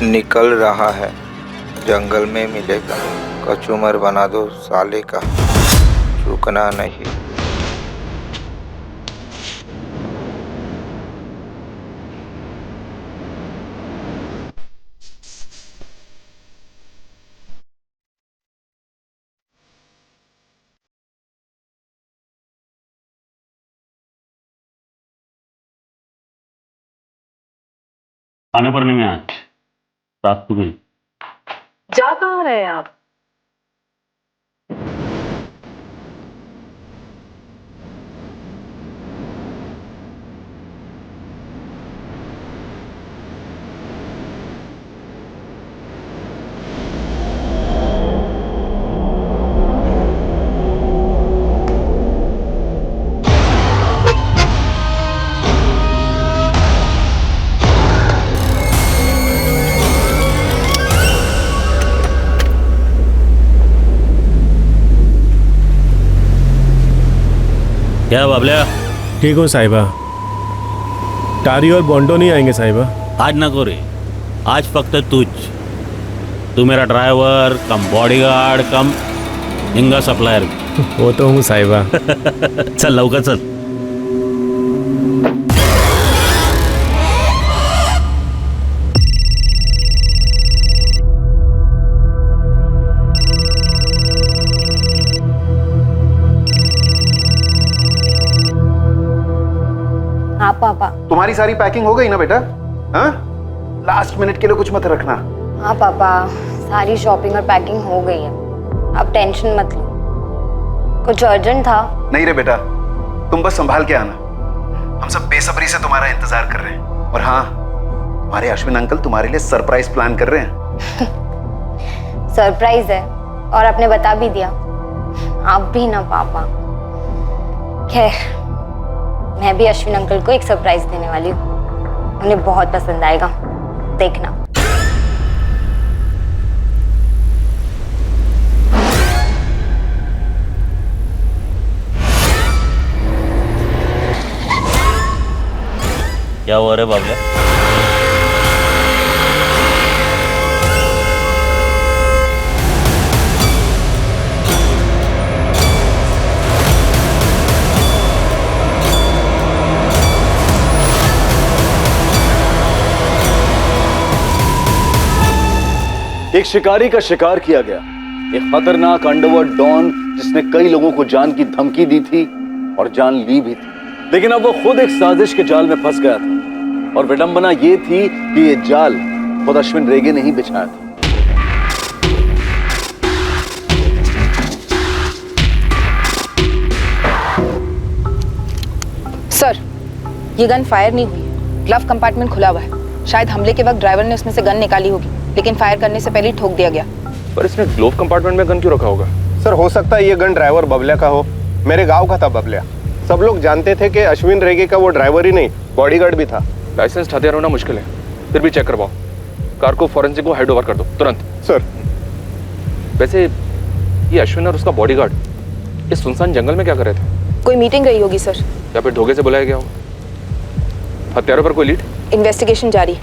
निकल रहा है, जंगल में मिलेगा। कचूमर बना दो साले का, चूकना नहीं। आने पर नहीं है आज, रात को गई। जा कहाँ रहे हैं आप? क्या बाबल्या? ठीक हूँ साहिबा। टारी और बॉन्डो नहीं आएंगे साहिबा? आज नको रे, आज फक्त तू मेरा ड्राइवर कम बॉडीगार्ड कम हिंगा सप्लायर। वो तो हूँ साहिबा। चल लवकर चल। हाँ पापा। तुम्हारी सारी पैकिंग हो गई ना बेटा? हाँ, लास्ट मिनट के लिए कुछ मत रखना। हाँ पापा, सारी शॉपिंग और पैकिंग हो गई है, आप टेंशन मत लो। कुछ अर्जेंट था? नहीं रे बेटा, तुम बस संभाल के आना। हम सब बेसब्री से तुम्हारा इंतजार कर रहे हैं। और हाँ, हमारे अश्विन अंकल तुम्हारे लिए सरप्राइज प्लान कर रहे हैं। सरप्राइज है और आपने बता भी दिया। आप भी ना पापा। खैर, मैं भी अश्विन अंकल को एक सरप्राइज देने वाली हूँ, उन्हें बहुत पसंद आएगा, देखना। क्या हुआ रे बाबल्या? एक शिकारी का शिकार किया गया, एक खतरनाक अंडरवर्ल्ड डॉन जिसने कई लोगों को जान की धमकी दी थी और जान ली भी थी, लेकिन अब वो खुद एक साजिश के जाल में फंस गया था। और विडंबना ये थी कि ये जाल खुद अश्विन रेगे ने ही बिछाया था। सर, ये गन फायर नहीं हुई है, ग्लव कंपार्टमेंट खुला हुआ है। शायद हमले के वक्त ड्राइवर ने उसमें से गन निकाली होगी, लेकिन फायर करने से पहले ही ठोक दिया गया। पर इसने ग्लोव कंपार्टमेंट में गन क्यों रखा होगा? सर, हो सकता है ये गन ड्राइवर बबलिया का हो। मेरे गांव का था बबलिया। सब लोग जानते थे कि अश्विन रेगे का वो ड्राइवर ही नहीं, बॉडीगार्ड भी था। लाइसेंस हथियार होना मुश्किल है, फिर भी चेक करवाओ। कार को फॉरेंसिक को हैंड ओवर कर दो तुरंत। सर। वैसे ये अश्विन और उसका बॉडीगार्ड इस सुनसान जंगल में क्या कर रहे थे? कोई मीटिंग रही होगी सर, या फिर धोखे से बुलाया गया होगा। हथियारों पर कोई लीड? इन्वेस्टिगेशन जारी है।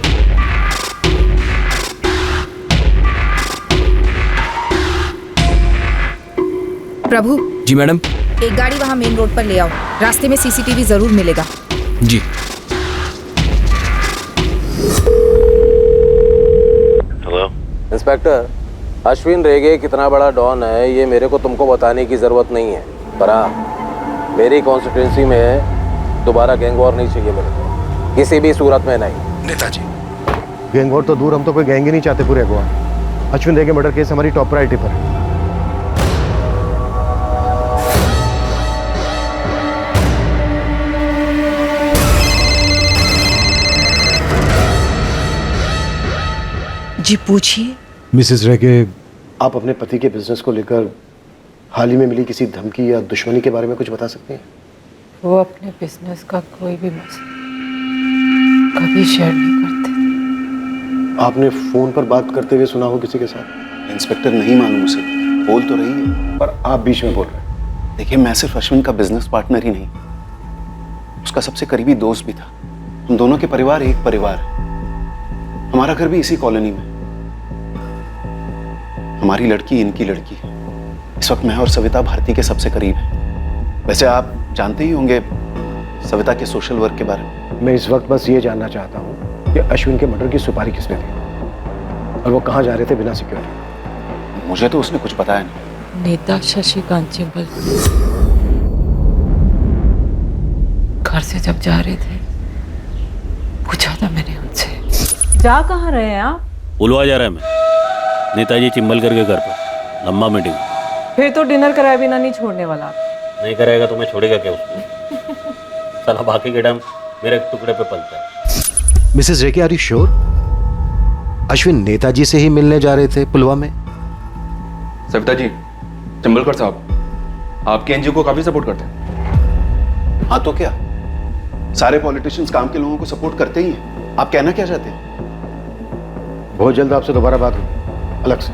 प्रभु। जी मैडम। एक गाड़ी वहाँ मेन रोड पर ले आओ, रास्ते में सीसीटीवी जरूर मिलेगा। जी। हेलो इंस्पेक्टर, अश्विन रेगे कितना बड़ा डॉन है ये मेरे को तुमको बताने की जरूरत नहीं है, पर हाँ, मेरी कॉन्स्टिट्यूंसी में दोबारा गैंग वॉर नहीं चाहिए मेरे को, किसी भी सूरत में नहीं। नेताजी, गैंग वॉर तो दूर, हम तो कोई गैंग ही नहीं चाहते पूरे गोवा। अश्विन रेगे मर्डर केस हमारी टॉप प्रायोरिटी पर है। जी पूछिए। मिसेस रेगे, आप अपने पति के बिजनेस को लेकर हाल ही में मिली किसी धमकी या दुश्मनी के बारे में कुछ बता सकते हैं? वो अपने बिजनेस का कोई भी मसला कभी शेयर नहीं करते। आपने फोन पर बात करते हुए सुना हो किसी के साथ? इंस्पेक्टर, नहीं मालूम उसे, बोल तो रही है पर आप बीच में बोल रहे हैं। देखिए, मैं सिर्फ अश्विन का बिजनेस पार्टनर ही नहीं, उसका सबसे करीबी दोस्त भी था। हम दोनों के परिवार एक परिवार है। हमारा घर भी इसी कॉलोनी में। हमारी लड़की इनकी लड़की। इस वक्त मैं और सविता भारती के सबसे करीब हैं। वैसे आप जानते ही होंगे सविता के सोशल वर्क के बारे में। मैं इस वक्त बस ये जानना चाहता हूँ कि अश्विन के मर्डर की सुपारी किसने दी और वो कहाँ जा रहे थे बिना सिक्योरिटी? मुझे तो उसने कुछ बताया नहीं। नेता शशिकांत चिंबल घर से जब जा रहे थे पूछा था मैंने उनसे। जा कहाँ रहे हैं आप? पुलवा जा रहा है मैं, नेताजी चिंबलकर के घर पर। लंबा मीटिंग। फिर तो डिनर कराए बिना नहीं छोड़ने वाला। नहीं कराएगा तो मैं छोड़ेगा क्या उसको? साला बाकी के टाइम मेरे टुकड़े पे पलता है। Mrs Rege, are you sure Ashwin नेताजी से ही मिलने जा रहे थे पुलवा में? सविता जी, चिंबलकर साहब आपके एनजीओ को काफी सपोर्ट करते हैं। हाँ तो क्या, सारे पॉलिटिशियंस काम के लोगों को सपोर्ट करते ही हैं। आप कहना क्या चाहते हैं? बहुत जल्द आपसे दोबारा बात होगी अलग से।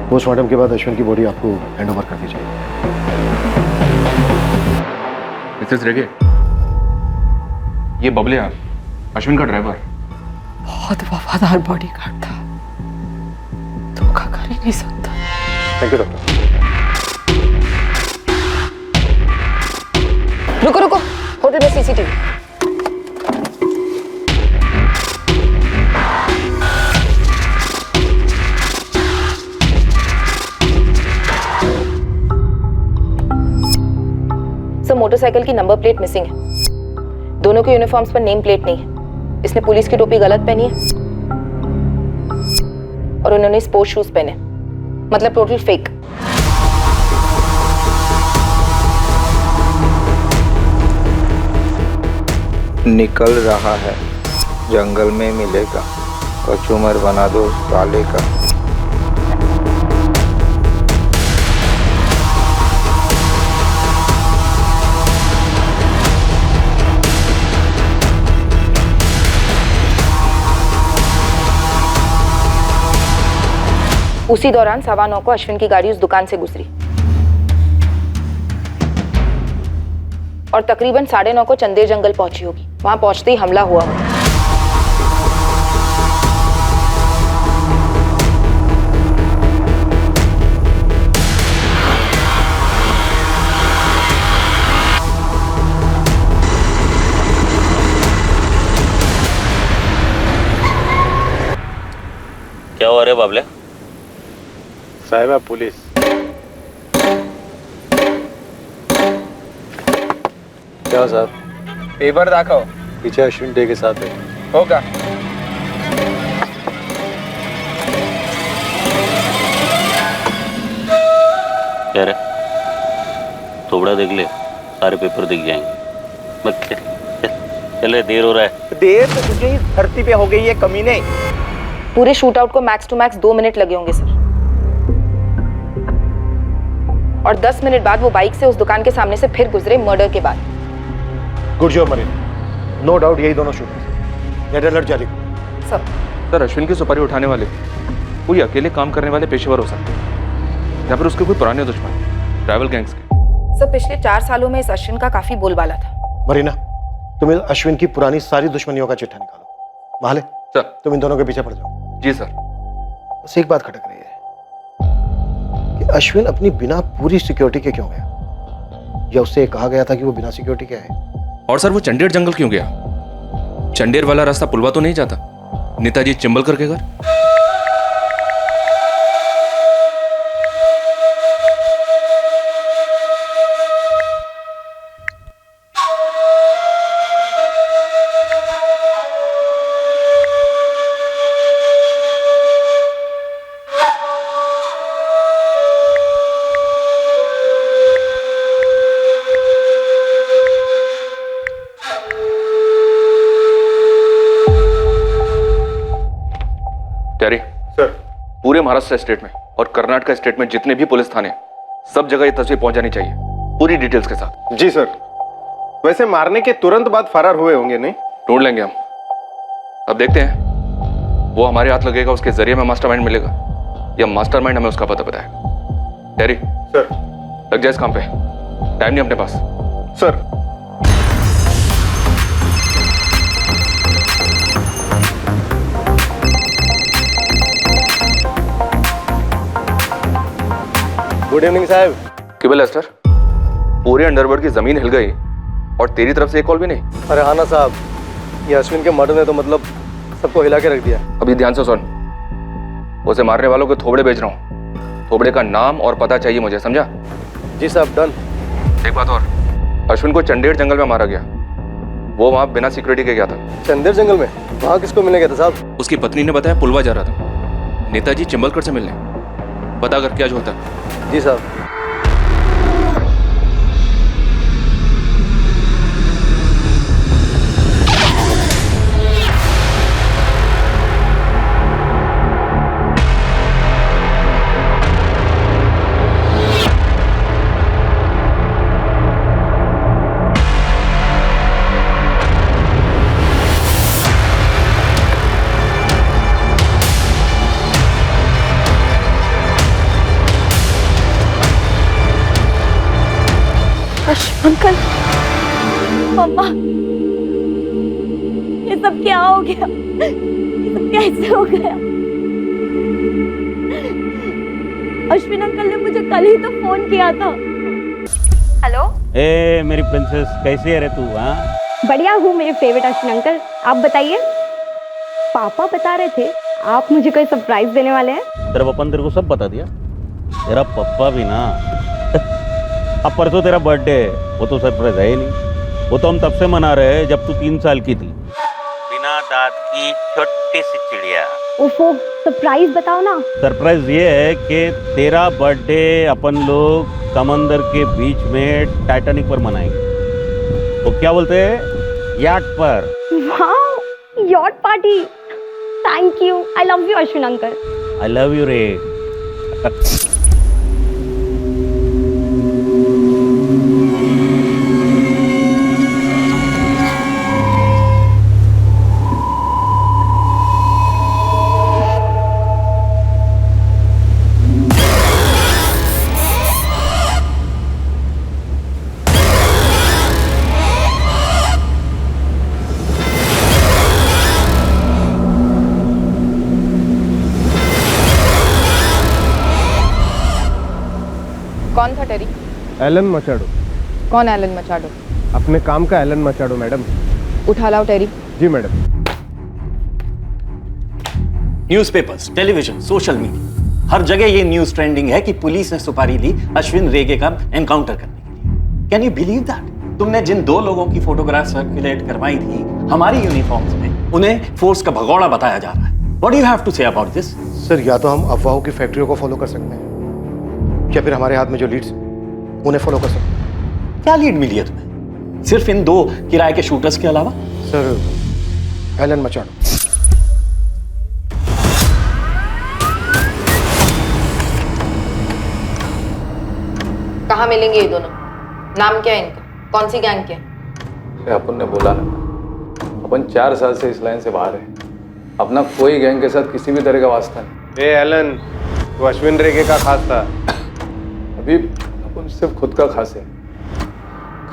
पोस्टमार्टम के बाद अश्विन की बॉडी आपको हैंड ओवर कर दी जाएगी। मिसेस रेगे, ये बबलिया अश्विन का ड्राइवर। बहुत वफादार बॉडीगार्ड था, धोखा कर ही नहीं सकता। Thank you doctor. रुको रुको, होटल में सीसीटीवी। सर, मोटरसाइकिल की नंबर प्लेट मिसिंग है। दोनों के यूनिफॉर्म्स पर नेम प्लेट नहीं है। इसने पुलिस की टोपी गलत पहनी है और उन्होंने स्पोर्ट्स शूज पहने, मतलब टोटल फेक। निकल रहा है, जंगल में मिलेगा, कचूमर बना दो साले का। उसी दौरान 9:15 को अश्विन की गाड़ी उस दुकान से गुजरी और तकरीबन 9:30 को चंदेर जंगल पहुंची होगी। वहां पहुंचते ही हमला हुआ होगा। क्या हुआ रे बाबले? साहिबा पुलिस। क्या साहब? पेपर दाखव। पीछे अश्विन डे के साथ है। होगा। क्या रे? थोड़ा देख ले, सारे पेपर दिख जाएंगे। चले, देर हो रहा है। देर तो तुझे ही धरती पे हो गई है कमीने। पूरे शूट आउट को मैक्स टू मैक्स 2 मिनट लगे होंगे सर। और 10 मिनट बाद वो बाइक से उस दुकान के सामने से फिर गुजरे मर्डर के बाद। गुड जॉब मरीन, नो डाउट यही दोनों शूटर्स। रेड अलर्ट जारी करो। सर, अश्विन की सुपारी उठाने वाले कोई अकेले काम करने वाले पेशेवर हो सकते हैं या फिर उसके कोई पुराने दुश्मन, ट्रैवल गैंग्स के। सर, पिछले 4 सालों में इस अश्विन का काफी बोलबाला था। मरीना, तुम इस अश्विन की पुरानी सारी दुश्मनियों का चिट्ठा निकालो। माले सर, तुम इन दोनों के पीछे पड़ जाओ। जी सर। बस एक बात खटक रही है कि अश्विन अपनी बिना पूरी सिक्योरिटी के क्यों गया, या उससे कहा गया था कि वो बिना सिक्योरिटी के आए? और सर, वो चंडेर जंगल क्यों गया? चंडेर वाला रास्ता पुलवा तो नहीं जाता नेताजी चिंबलकर के घर? टेरी सर, पूरे महाराष्ट्र स्टेट में और कर्नाटक स्टेट में जितने भी पुलिस थाने, सब जगह ये तस्वीर पहुंच जानी चाहिए पूरी डिटेल्स के साथ। जी सर। वैसे मारने के तुरंत बाद फरार हुए होंगे नहीं? ढूंढ लेंगे हम। अब देखते हैं वो हमारे हाथ लगेगा, उसके जरिए में मास्टरमाइंड मिलेगा या मास्टरमाइंड हमें उसका पता बताएगा। टेरी सर, लग जाए इस काम पे, टाइम नहीं अपने पास। सर। गुड इवनिंग साहब। कि बोले लेस्टर, पूरे अंडरवर्ल्ड की जमीन हिल गई और तेरी तरफ से एक कॉल भी नहीं। अरे हाँ ना साहब, ये अश्विन के मर्डर ने तो मतलब सबको हिला के रख दिया। अभी ध्यान से सुन, उसे मारने वालों के थोबड़े भेज रहा हूँ। थोबड़े का नाम और पता चाहिए मुझे, समझा? जी साहब, डन। एक बात और, अश्विन को चंडेर जंगल में मारा गया। वो वहां बिना सिक्योरिटी के गया था। चंदेर जंगल में? वहाँ किसको मिलने गया था साहब? उसकी पत्नी ने बताया पुलवा जा रहा था नेताजी चिंबलकर से मिलने। पता कर क्या जो होता है। जी साहब। अंकल, मम्मा, ये सब क्या हो गया? ये सब कैसे हो गया? अश्विन अंकल ने मुझे कल ही तो फोन किया था। हेलो, ए मेरी प्रिंसेस, कैसी है रे तू? हाँ, बढ़िया हूँ मेरे फेवरेट अश्विन अंकल। आप बताइए। पापा बता रहे थे आप मुझे कोई सरप्राइज देने वाले हैं। तेरा पापा ने तेरे को सब बता दिया? तेरा पप्पा भी ना अब परसों तेरा बर्थडे है, वो तो सरप्राइज है ही नहीं। वो तो हम तब से मना रहे हैं जब तू 3 साल की थी। बिना दांत की छोटी सी चिड़िया। ओफो, सरप्राइज बताओ ना। सरप्राइज ये है कि तेरा बर्थडे अपन लोग समंदर के बीच में टाइटैनिक पर मनाएंगे। वो क्या बोलते हैं, याट पर। वाह, yacht party. Thank you, I love you Ashwin uncle. I love you रे। कौन था टेरी? एलन मचाडो। कौन एलन मचाडो? अपने काम का एलन मचाडो मैडम। उठा लाओ टेरी। जी madam. Newspapers, television, social media, हर जगह ये न्यूज ट्रेंडिंग है कि पुलिस ने सुपारी दी अश्विन रेगे का एनकाउंटर करने के लिए। Can you believe that? तुमने जिन 2 लोगों की फोटोग्राफ सर्कुलेट करवाई थी हमारी यूनिफॉर्म्स में, उन्हें फोर्स का भगोड़ा बताया जा रहा है। What do you have to say about this? Sir, या तो हम अफवाहों की फैक्ट्रियों को फॉलो कर सकते हैं या फिर हमारे हाथ में जो लीड्स उन्हें फॉलो कर सकते हैं। क्या लीड मिली है तुम्हें सिर्फ इन 2 किराए के शूटर्स के अलावा? Sir, Alan Machado. कहाँ मिलेंगे ये दोनों? नाम क्या है इनका? कौन सी गैंग के? अपन ने बोला ना, अपन 4 साल से इस लाइन से बाहर है। अपना कोई गैंग के साथ किसी भी तरह का वास्ता नहीं। ए एलन, तो अश्विन रेगे का खास था। अभी अपन सिर्फ खुद का खास है,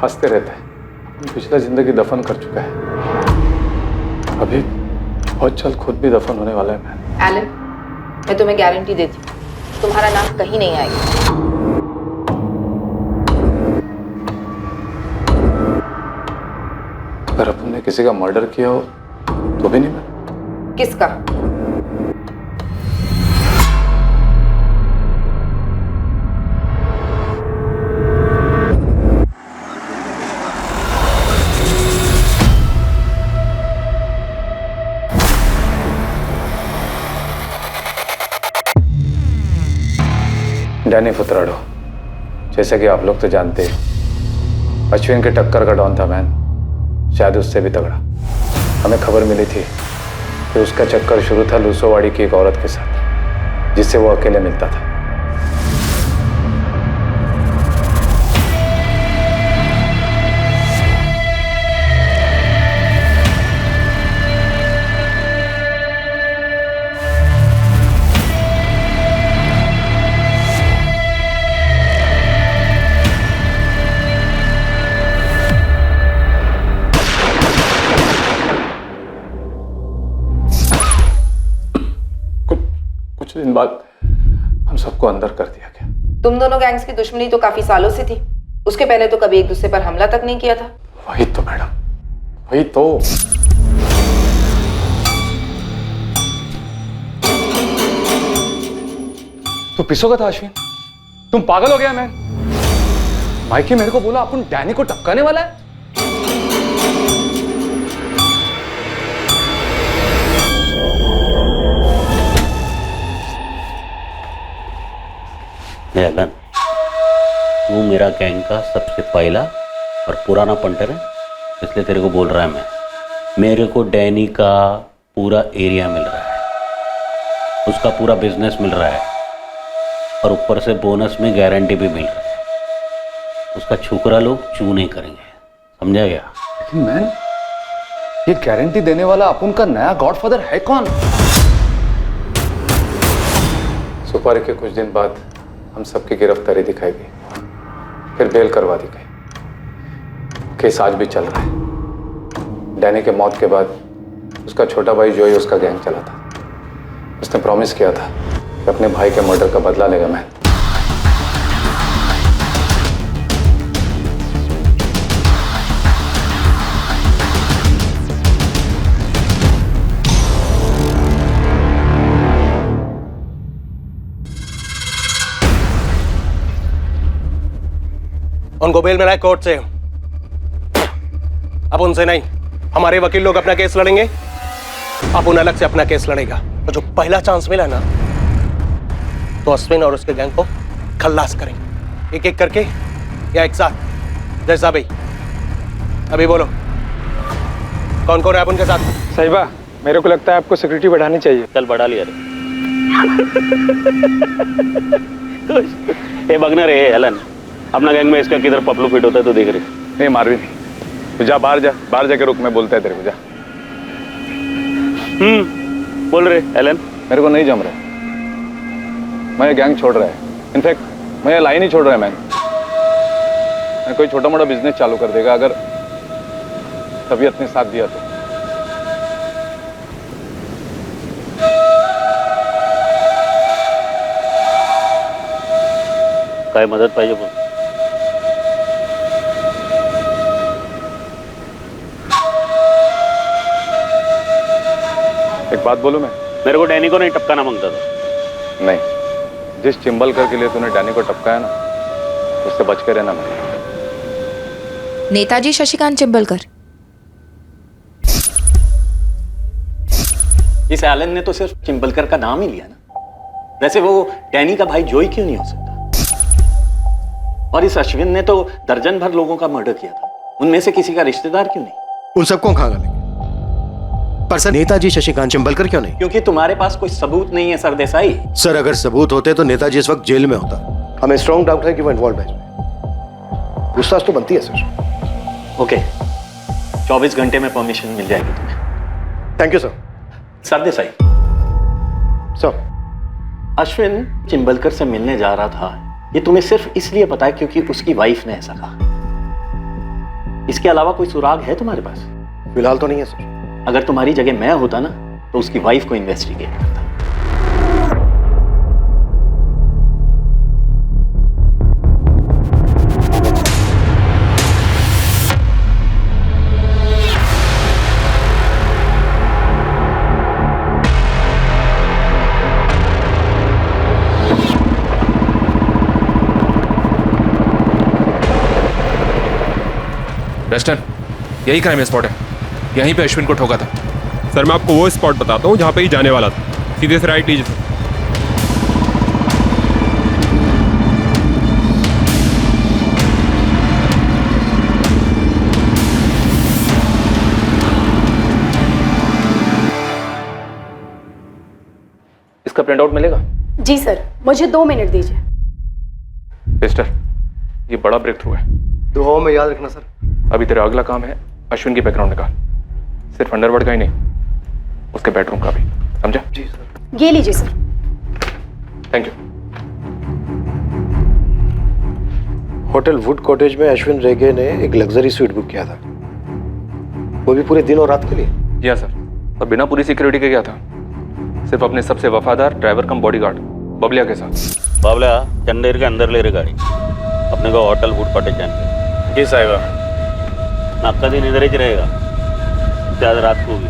खासते रहता है। पिछला जिंदगी दफन कर चुका है, अभी बहुत जल्द खुद भी दफन होने वाला है। मैं एलन, मैं तुम्हें गारंटी देती हूँ तुम्हारा नाम कहीं नहीं आएगा। अगर अपन ने किसी का मर्डर किया हो तो भी नहीं। मैं किसका? डैनी फुतराडो, जैसे कि आप लोग तो जानते हैं, अश्विन के टक्कर का डॉन था मैन, शायद उससे भी तगड़ा। हमें खबर मिली थी कि उसका चक्कर शुरू था लूसोवाड़ी की एक औरत के साथ, जिससे वो अकेले मिलता था। कुछ दिन बाद हम सबको अंदर कर दिया गया। तुम दोनों गैंग्स की दुश्मनी तो काफी सालों से थी, उसके पहले तो कभी एक दूसरे पर हमला तक नहीं किया था। वही तो मैडम, वही तो। तो पिसोगा था अश्विन? तुम पागल हो गया मैन? माइकी मेरे को बोला अपन डैनी को टपकाने वाला है। एलन, तू मेरा गैंग का सबसे पहला और पुराना पंटर है, इसलिए तेरे को बोल रहा है मैं। मेरे को डैनी का पूरा एरिया मिल रहा है, उसका पूरा बिजनेस मिल रहा है, और ऊपर से बोनस में गारंटी भी मिल रहा है। उसका छुकरा लोग चू नहीं करेंगे, समझा गया? लेकिन मैन, ये गारंटी देने वाला अपन का नया गॉडफादर है कौन? सुपारी के कुछ दिन बाद हम सबकी गिरफ्तारी दिखाई गई, फिर बेल करवा दी गई। केस आज भी चल रहा है। डैनी के मौत के बाद उसका छोटा भाई जोई उसका गैंग चला था। उसने प्रॉमिस किया था कि अपने भाई के मर्डर का बदला लेगा। मैं उनको बेल मिला है कोर्ट से। अब उनसे नहीं, हमारे वकील लोग अपना केस लड़ेंगे, अब उन अलग से अपना केस लड़ेगा। तो जो पहला चांस मिला ना, तो अश्विन और उसके गैंग को खल्लास करेंगे, एक एक करके या एक साथ। जैसा भाई अभी बोलो, कौन कौन है आप उनके साथ? साहिबा, मेरे को लगता है आपको सिक्योरिटी बढ़ानी चाहिए। चल बढ़ा लिया रे। बगना रे एलन, अपना गैंग में इसका किधर पपलू फिट होता है तो देख रहे। नहीं मार भी नहीं, तो जा बाहर जा, बाहर जाके रुक, मैं बोलता है तेरे को। जा। बोल रहे एलन। मेरे को नहीं जम रहा है, मैं ये गैंग छोड़ रहा है। इनफैक्ट मैं ये लाइन ही छोड़ रहा है। मैं कोई छोटा मोटा बिजनेस चालू कर देगा अगर तबीयत ने साथ दिया तो। काय मदद पाहिजे बोल। एक बात बोलूं मैं? मेरे को डैनी को नहीं टपकाना मांगता था। नहीं, जिस चिंबलकर के लिए तूने डैनी को टपकाया ना, उससे बच के रहना। मैं नेताजी शशिकांत चिंबलकर। इस एलन ने तो सिर्फ चिंबलकर का नाम ही लिया ना, वैसे वो डैनी का भाई जोई क्यों नहीं हो सकता? और इस अश्विन ने तो दर्जन भर लोगों का मर्डर किया था, उनमें से किसी का रिश्तेदार क्यों नहीं? उन सबको कहां डालेंगे? पर सर, नेताजी शशिकांत चिंबलकर क्यों नहीं? क्योंकि तुम्हारे पास कोई सबूत नहीं है सरदेसाई। सर, अगर सबूत होते तो नेताजी इस वक्त जेल में होता। हमें स्ट्रॉन्ग डाउट है कि वो इन्वॉल्व है इसमें। पूछताछ तो बनती है सर। ओके, 24 घंटे में परमिशन मिल जाएगी तुम्हें। Thank you sir. Sardesai sir, Ashwin Chimbalkar से मिलने जा रहा था, ये तुम्हें सिर्फ इसलिए पता है क्योंकि उसकी वाइफ ने ऐसा कहा। इसके अलावा कोई सुराग है तुम्हारे पास? फिलहाल तो नहीं है सर। अगर तुम्हारी जगह मैं होता ना, तो उसकी वाइफ को इन्वेस्टिगेट करता। वेस्टर्न, यही क्राइम स्पॉट है, यहीं पे अश्विन को ठोका था। सर, मैं आपको वो स्पॉट बताता हूँ जहाँ पे ही जाने वाला था। सीधे से राइट लीजिए सर। इसका प्रिंट आउट मिलेगा? जी सर, मुझे 2 मिनट दीजिए। मिस्टर, ये बड़ा ब्रेक थ्रू है। दुआओं में याद रखना सर। अभी तेरा अगला काम है अश्विन की बैकग्राउंड निकाल, सिर्फ अंडरवर्ल्ड का ही नहीं, उसके बेडरूम का भी, समझा? जी सर। ये लीजिए sir. Thank you. Hotel would cottage में अश्विन रेगे ने एक लग्जरी स्वीट बुक किया था, वो भी पूरे दिन और रात के लिए। जी हाँ सर, और बिना पूरी सिक्योरिटी के गया था, सिर्फ अपने सबसे वफादार ड्राइवर कम बॉडीगार्ड बबलिया के साथ। बाबला चंदेर के अंदर ले रहे गाड़ी अपने को होटल वुड कॉटेज जाने जी साहिबा। आपका दिन इधर ही रहेगा, शायद रात को भी,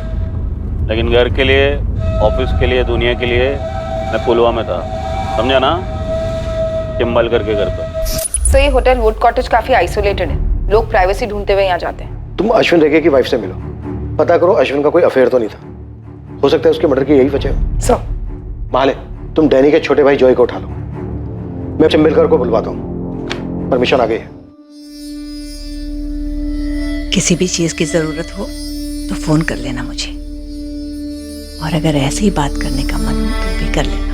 लेकिन घर के लिए, ऑफिस के लिए, दुनिया के लिए मैं पुलवामा में था, समझा ना? चिंबलकर के घर पर। सो ये होटल वुड कॉटेज काफी आइसोलेटेड है, लोग प्राइवेसी ढूंढते हुए यहाँ जाते हैं। तुम अश्विन रेगे की वाइफ से मिलो, पता करो अश्विन का कोई अफेयर तो नहीं था। हो सकता है उसके मर्डर की यही वजह हो। सर माले, तुम डैनी के छोटे भाई जॉय को उठा लो, मैं चिंबलकर को बुलवाता हूँ। परमिशन आ गई है। किसी भी चीज की जरूरत हो तो फोन कर लेना मुझे, और अगर ऐसे ही बात करने का मन हो तो भी कर लेना।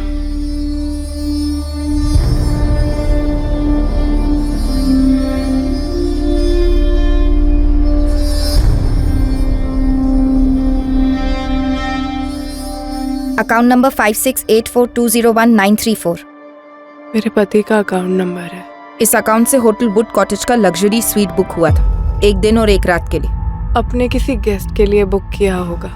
Account number 5684201934। मेरे पति का अकाउंट नंबर है। इस अकाउंट से होटल वुड कॉटेज का लग्जरी स्वीट बुक हुआ था, 1 दिन और 1 रात के लिए। अपने किसी गेस्ट के लिए बुक किया होगा।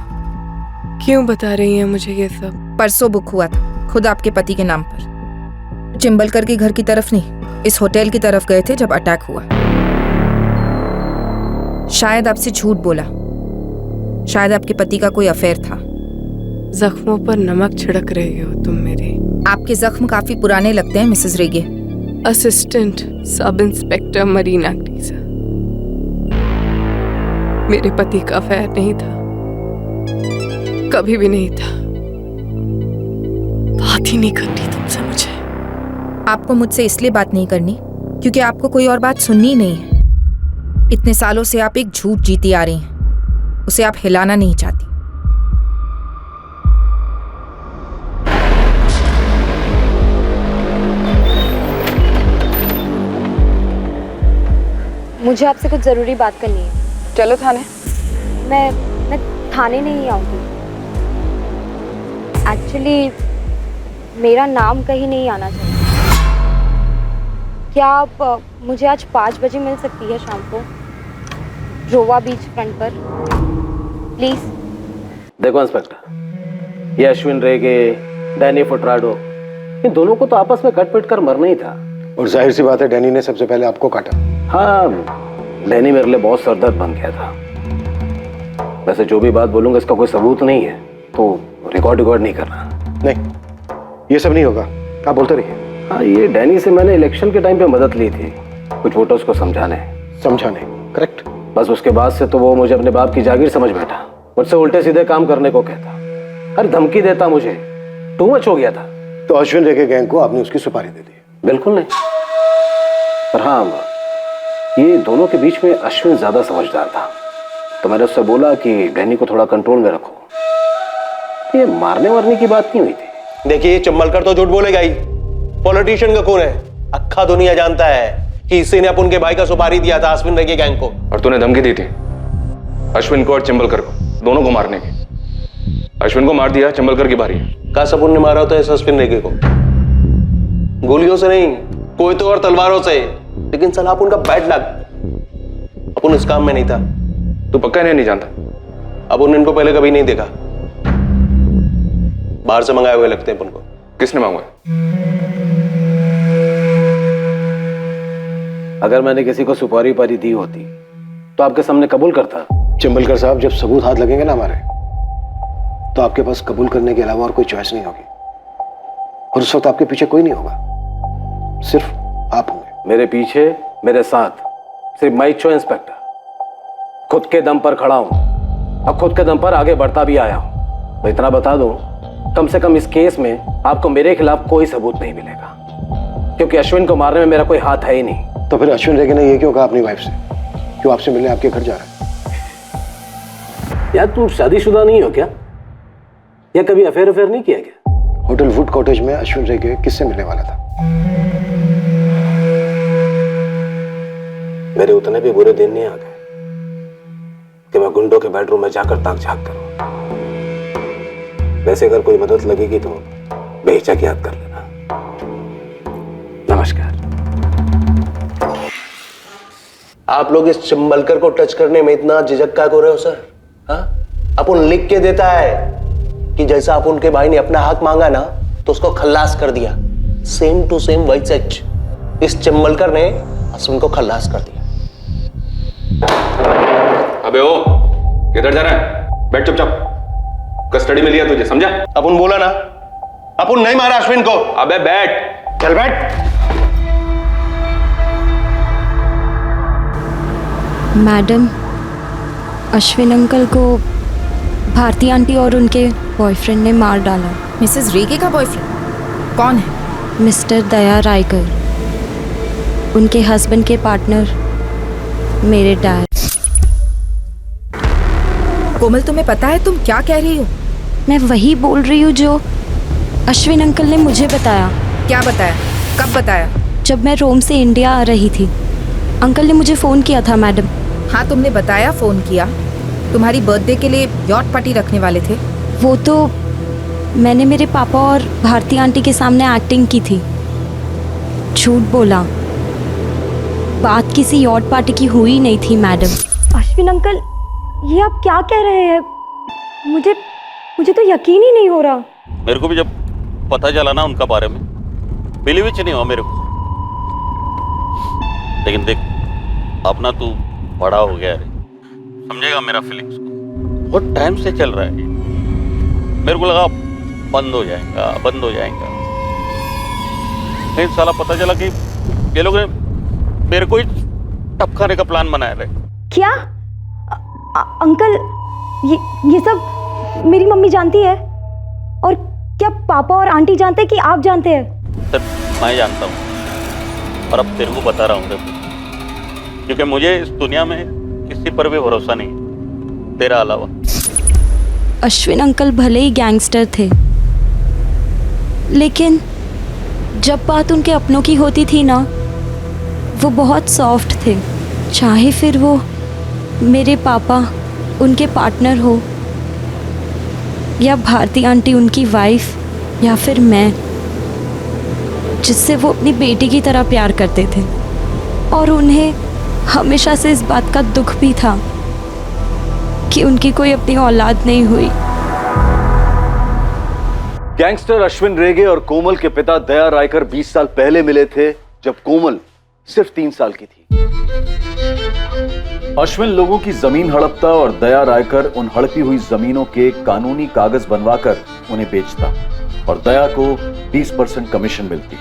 क्यों बता रही हैं मुझे ये सब? परसों बुक हुआ था, खुद आपके पति के नाम पर। चिंबलकर के घर की तरफ नहीं, इस होटल की तरफ गए थे जब अटैक हुआ। शायद आपसे झूठ बोला, शायद आपके पति का कोई अफेयर था। जख्मों पर नमक छिड़क रही हो तुम मेरे। आपके जख्म काफी पुराने लगते हैं Mrs Rege. Assistant sub inspector Marina ग्रीजा। मेरे पति का अफेयर नहीं था, कभी भी नहीं था। बात ही नहीं करनी तुमसे मुझे। आपको मुझसे इसलिए बात नहीं करनी क्योंकि आपको कोई और बात सुननी नहीं है। इतने सालों से आप एक झूठ जीती आ रही हैं, उसे आप हिलाना नहीं चाहती। मुझे आपसे कुछ ज़रूरी बात करनी है। चलो थाने। मैं थाने नहीं आऊँगी। एक्चुअली मेरा नाम कहीं नहीं आना चाहिए। क्या आप मुझे आज 5 बजे मिल सकती है शाम को, रोवा बीच फ्रंट पर, प्लीज़? देखो इंस्पेक्टर, ये अश्विन रेगे, डैनी फुटराडो, इन दोनों को तो आपस में कट पिट कर मरना ही था। और जाहिर सी बात है डैनी ने सबसे पहले आपको काटा। हाँ, डैनी मेरे लिए बहुत सरदर्द बन गया था। वैसे जो भी बात बोलूंगा इसका कोई सबूत नहीं है, तो रिकॉर्ड नहीं करना। नहीं, ये सब नहीं होगा, आप बोलते रहिए। हाँ, ये डैनी से मैंने इलेक्शन के टाइम पे मदद ली थी, कुछ वोटर्स को समझाने। करेक्ट। बस उसके बाद से तो वो मुझे अपने बाप की जागीर समझ बैठा, मुझसे उल्टे सीधे काम करने को कहता, हर धमकी देता, मुझे टू मच हो गया था। तो अश्विन रेगे गैंग को आपने उसकी सुपारी दे दी? बिल्कुल नहीं, पर हाँ, ये दोनों के बीच में अश्विन ज्यादा समझदार था, तो मैंने उससे बोला कि डैनी को थोड़ा कंट्रोल में रखो। ये मारने वारने की बात नहीं हुई थी। देखिए, चिंबलकर तो झूठ बोलेगा ही, पॉलिटिशियन का खून है। अक्खा दुनिया जानता है कि इसी ने अपन के भाई का सुपारी दिया था अश्विन रेगे गैंग को। और तूने धमकी दी थी अश्विन को और चिंबलकर को, दोनों को मारने की। अश्विन को मार दिया, चिंबलकर की बारी है। का सपुन ने मारा होता है अश्विन रेगे को, गोलियों से नहीं, कोई तो और तलवारों से। लेकिन साला अपन का बैड लक, अपन इस काम में नहीं था। तू पक्का इन्हें नहीं जानता? अपन इनको पहले कभी नहीं देखा, बाहर से मंगाए हुए लगते हैं अपन को। किसने मांगा? अगर मैंने किसी को सुपारी पारी दी होती तो आपके सामने कबूल करता। चिंबलकर साहब, जब सबूत हाथ लगेंगे ना हमारे, तो आपके पास कबूल करने के अलावा और कोई चॉइस नहीं होगी, और उस वक्त आपके पीछे कोई नहीं होगा, सिर्फ आप होंगे। मेरे पीछे, मेरे साथ सिर्फ मैं छो इंस्पेक्टर। खुद के दम पर खड़ा हूं और खुद के दम पर आगे बढ़ता भी आया हूं। मैं इतना बता दूं, कम से कम इस केस में आपको मेरे खिलाफ कोई सबूत नहीं मिलेगा, क्योंकि अश्विन को मारने में मेरा कोई हाथ है ही नहीं। तो फिर अश्विन रेगे ने ये क्यों कहा अपनी वाइफ से, क्यों आपसे मिलने आपके घर जा रहा है? यार, तू शादीशुदा नहीं हो क्या, या कभी अफेयर नहीं किया क्या? होटल वुड कॉटेज में अश्विन रेगे किससे मिलने वाला था? मेरे उतने भी बुरे दिन नहीं आ गए कि मैं गुंडों के बेडरूम में जाकर ताक झांक करूं। वैसे अगर कोई मदद लगेगी तो बेहिचक याद कर लेना। नमस्कार। आप लोग इस चिंबलकर को टच करने में इतना झिझक का हो रहे हो सर? हाँ, अपन लिख के देता है कि जैसा अपन के भाई ने अपना हक मांगा ना, तो उसको खल्लास कर दिया। सेम टू सेम वही सच। इस चिम्मलकर ने अश्विन को खल्लास कर दिया। अबे ओ, किधर जा रहा है? बैठ चुपचाप। कस्टडी में लिया तुझे, समझा? अपुन बोला ना, अपुन नहीं मारा अश्विन को। अबे बैठ। चल बैठ। मैडम, अश्विन अंकल को भारती आंटी और उनके बॉयफ्रेंड ने मार डाला। मिसेस रेगे का बॉयफ्रेंड कौन है? मिस्टर दया रायकर, उनके हस्बैंड के पार्टनर, मेरे डैड। कोमल, तुम्हें पता है तुम क्या कह रही हो? मैं वही बोल रही हूँ जो अश्विन अंकल ने मुझे बताया। क्या बताया? कब बताया? जब मैं रोम से इंडिया आ रही थी, अंकल ने मुझे फ़ोन किया था मैडम। हाँ, तुमने बताया, फ़ोन किया। तुम्हारी बर्थडे के लिए यॉट पार्टी रखने वाले थे। वो तो मैंने मेरे पापा और भारती आंटी के सामने एक्टिंग की थी, झूठ बोला। बात किसी यॉट पार्टी की हुई नहीं थी मैडम। अश्विन अंकल, ये आप क्या कह रहे हैं? मुझे तो यकीन ही नहीं हो रहा। मेरे को भी जब पता चला ना उनका बारे में, बिलीव ही नहीं हुआ मेरे को। लेकिन देख, अपना तू बड़ा हो गया है, समझेगा मेरा फीलिंग्स को। बहुत टाइम से चल रहा है, मेरे को लगा बंद हो जाएगा। लेकिन साला पता चला कि ये लोग ने मेरे को ही टपकाने का प्लान बनाया है। क्या अंकल, ये सब मेरी मम्मी जानती है? और क्या पापा और आंटी जानते हैं कि आप जानते हैं? सिर्फ मैं जानता हूँ, और अब तेरे को बता रहा हूँ, क्योंकि मुझे इस दुनिया में किसी पर भी भरोसा नहीं तेरा अलावा। अश्विन अंकल भले ही गैंगस्टर थे, लेकिन जब बात उनके अपनों की होती थी ना, वो बहुत सॉफ्ट थे। चाहे फिर वो मेरे पापा उनके पार्टनर हो, या भारती आंटी उनकी वाइफ, या फिर मैं, जिससे वो अपनी बेटी की तरह प्यार करते थे। और उन्हें हमेशा से इस बात का दुख भी था कि उनकी कोई अपनी औलाद नहीं हुई। गैंगस्टर अश्विन रेगे और कोमल के पिता दया रायकर 20 साल पहले मिले थे, जब कोमल सिर्फ 3 साल की थी। अश्विन लोगों की जमीन हड़पता और दया रायकर उन हड़पी हुई जमीनों के कानूनी कागज बनवाकर उन्हें बेचता, और दया को 20% कमीशन मिलती।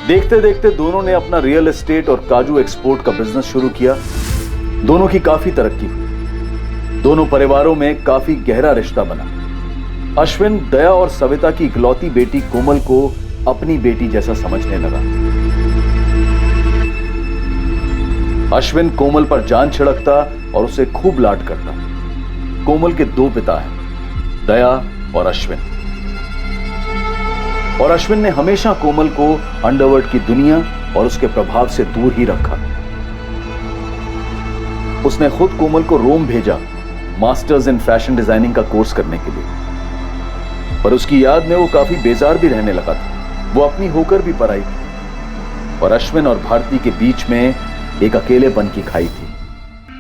देखते देखते दोनों ने अपना रियल एस्टेट और काजू एक्सपोर्ट का बिजनेस शुरू किया। दोनों की काफी तरक्की हुई। दोनों परिवारों में काफी गहरा रिश्ता बना। अश्विन दया और सविता की इकलौती बेटी कोमल को अपनी बेटी जैसा समझने लगा। अश्विन कोमल पर जान छिड़कता और उसे खूब लाड करता। कोमल के 2 पिता हैं, दया और अश्विन। और अश्विन ने हमेशा कोमल को अंडरवर्ल्ड की दुनिया और उसके प्रभाव से दूर ही रखा। उसने खुद कोमल को रोम भेजा मास्टर्स इन फैशन डिजाइनिंग का कोर्स करने के लिए, पर उसकी याद में वो काफी बेजार भी रहने लगा था। वो अपनी होकर भी पराई थी, और अश्विन और भारती के बीच में एक अकेलेपन की खाई थी।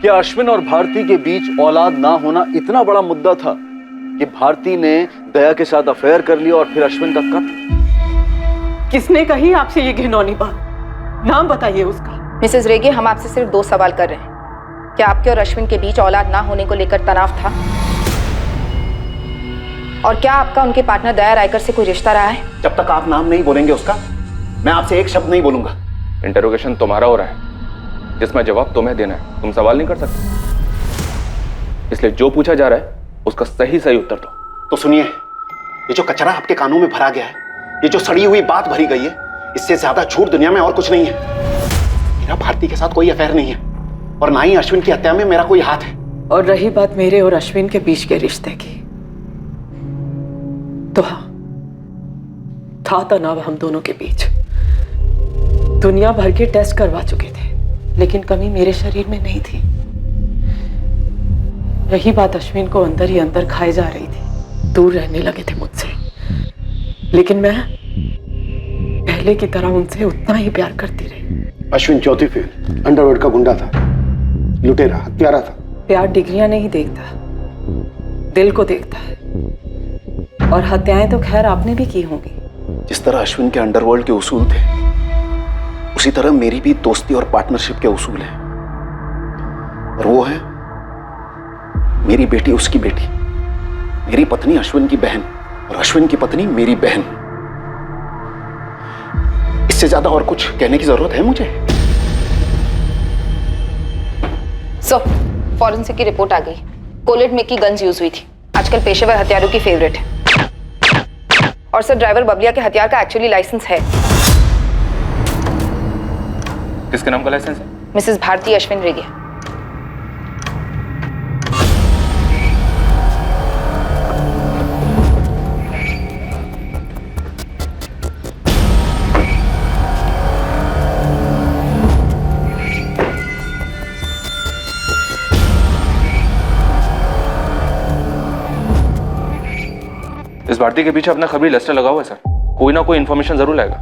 क्या अश्विन और भारती के बीच औलाद ना होना इतना बड़ा मुद्दा था कि भारती ने दया के साथ अफेयर कर लिया और फिर अश्विन का कत्ल? किसने कही आपसे ये घिनौनी बात? नाम बताइए उसका। मिसेस रेगे, हम आपसे सिर्फ 2 सवाल कर रहे हैं। क्या आपके और अश्विन के बीच औलाद ना होने को लेकर तनाव था? और क्या आपका उनके पार्टनर दया रायकर से कोई रिश्ता रहा है? जब तक आप नाम नहीं बोलेंगे उसका, मैं आपसे एक शब्द नहीं बोलूंगा। इंटरोगेशन तुम्हारा हो रहा है, जिसमें जवाब तुम्हें देना है। तुम सवाल नहीं कर सकते, इसलिए जो पूछा जा रहा है उसका सही उत्तर दो। तो सुनिए, ये जो कचरा आपके कानों में भरा गया है, ये जो सड़ी हुई बात भरी गई है, इससे ज्यादा झूठ दुनिया में और कुछ नहीं है। मेरा भारती के साथ कोई अफेयर नहीं है, और ना ही अश्विन की हत्या में मेरा कोई हाथ है। और रही बात मेरे और अश्विन के बीच के रिश्ते की, तो हाँ, था तनाव हम दोनों के बीच। दुनिया भर के टेस्ट करवा चुके थे, लेकिन कमी मेरे शरीर में नहीं थी। रही बात अश्विन को अंदर ही अंदर खाए जा रही थी, दूर रहने लगे थे मुझसे, लेकिन मैं पहले की तरह उनसे उतना ही प्यार करती रही। अश्विन चौथी फेल, अंडरवर्ल्ड का गुंडा था, लुटेरा, हत्यारा था। प्यार डिग्रियां नहीं देखता, दिल को देखता है। और हत्याएं तो खैर आपने भी की होंगी, जिस तरह अश्विन के अंडरवर्ल्ड के उसूल थे, उसी तरह मेरी भी दोस्ती और पार्टनरशिप के उसूल हैं। और वो है मेरी बेटी उसकी बेटी, मेरी पत्नी अश्विन की बहन और अश्विन की पत्नी मेरी बहन। इससे ज्यादा और कुछ कहने की जरूरत है मुझे? सो फॉरेंसिक की रिपोर्ट आ गई। कोलेट में की गन्स यूज हुई थी, आजकल पेशेवर हथियारों की फेवरेट है। और सर ड्राइवर बबलिया के हथियार का एक्चुअली लाइसेंस है। किसके नाम का लाइसेंस है? मिसेस भारती अश्विन रेगे। इस भारती के पीछे अपना खबरी लेस्टर लगा हुआ है सर। कोई ना कोई इन्फॉर्मेशन जरूर लाएगा।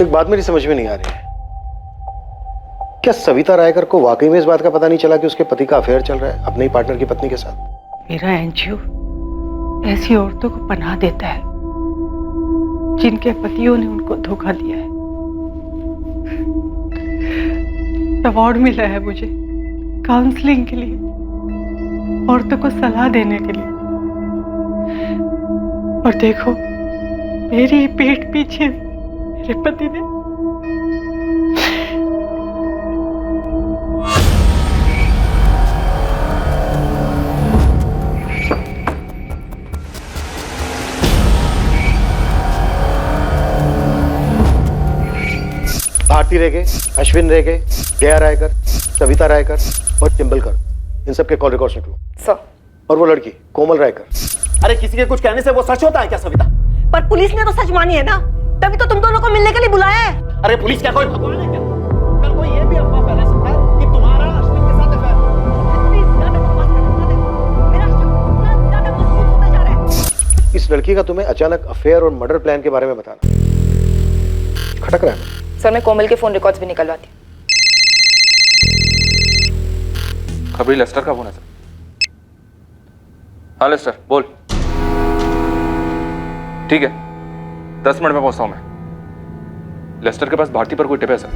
एक बात मेरी समझ में नहीं आ रही है, क्या सविता रायकर को वाकई में इस बात का पता नहीं चला कि उसके पति का अफेयर चल रहा है अपने ही पार्टनर की पत्नी के साथ? मेरा एनजीओ ऐसी औरतों को पनाह देता है जिनके पतियों ने उनको धोखा दिया है। अवार्ड मिला है मुझे काउंसलिंग के लिए, औरतों को सलाह देने के लिए। और देखो मेरी पीठ पीछे मेरे पति ने भारती रेगे, अश्विन रेगे, जया रायकर, सविता रायकर और चिंबलकर, इन सब के कॉल रिकॉर्ड्स निकलो। सर। और वो लड़की कोमल रायकर। अरे किसी के कुछ कहने से वो सच होता है क्या सविता? पर पुलिस ने तो सच मानी है ना, तभी तो तुम दोनों को मिलने के लिए बुलाया है। अरे पुलिस क्या कोई भगवान है क्या? कल कोई ये भी अफवाह फैला सकता है कि तुम्हारा अश्विन के साथ अफेयर है। इस लड़की का तुम्हें अचानक अफेयर और मर्डर प्लान के बारे में बताना खटक रहा है। सर मैं कोमल के फोन रिकॉर्ड्स भी निकलवाती। खबरी लेस्टर का फोन है सर। हाँ लेस्टर बोल। ठीक है 10 मिनट में पहुंचता हूं मैं। लेस्टर के पास भारती पर कोई टिप है सर?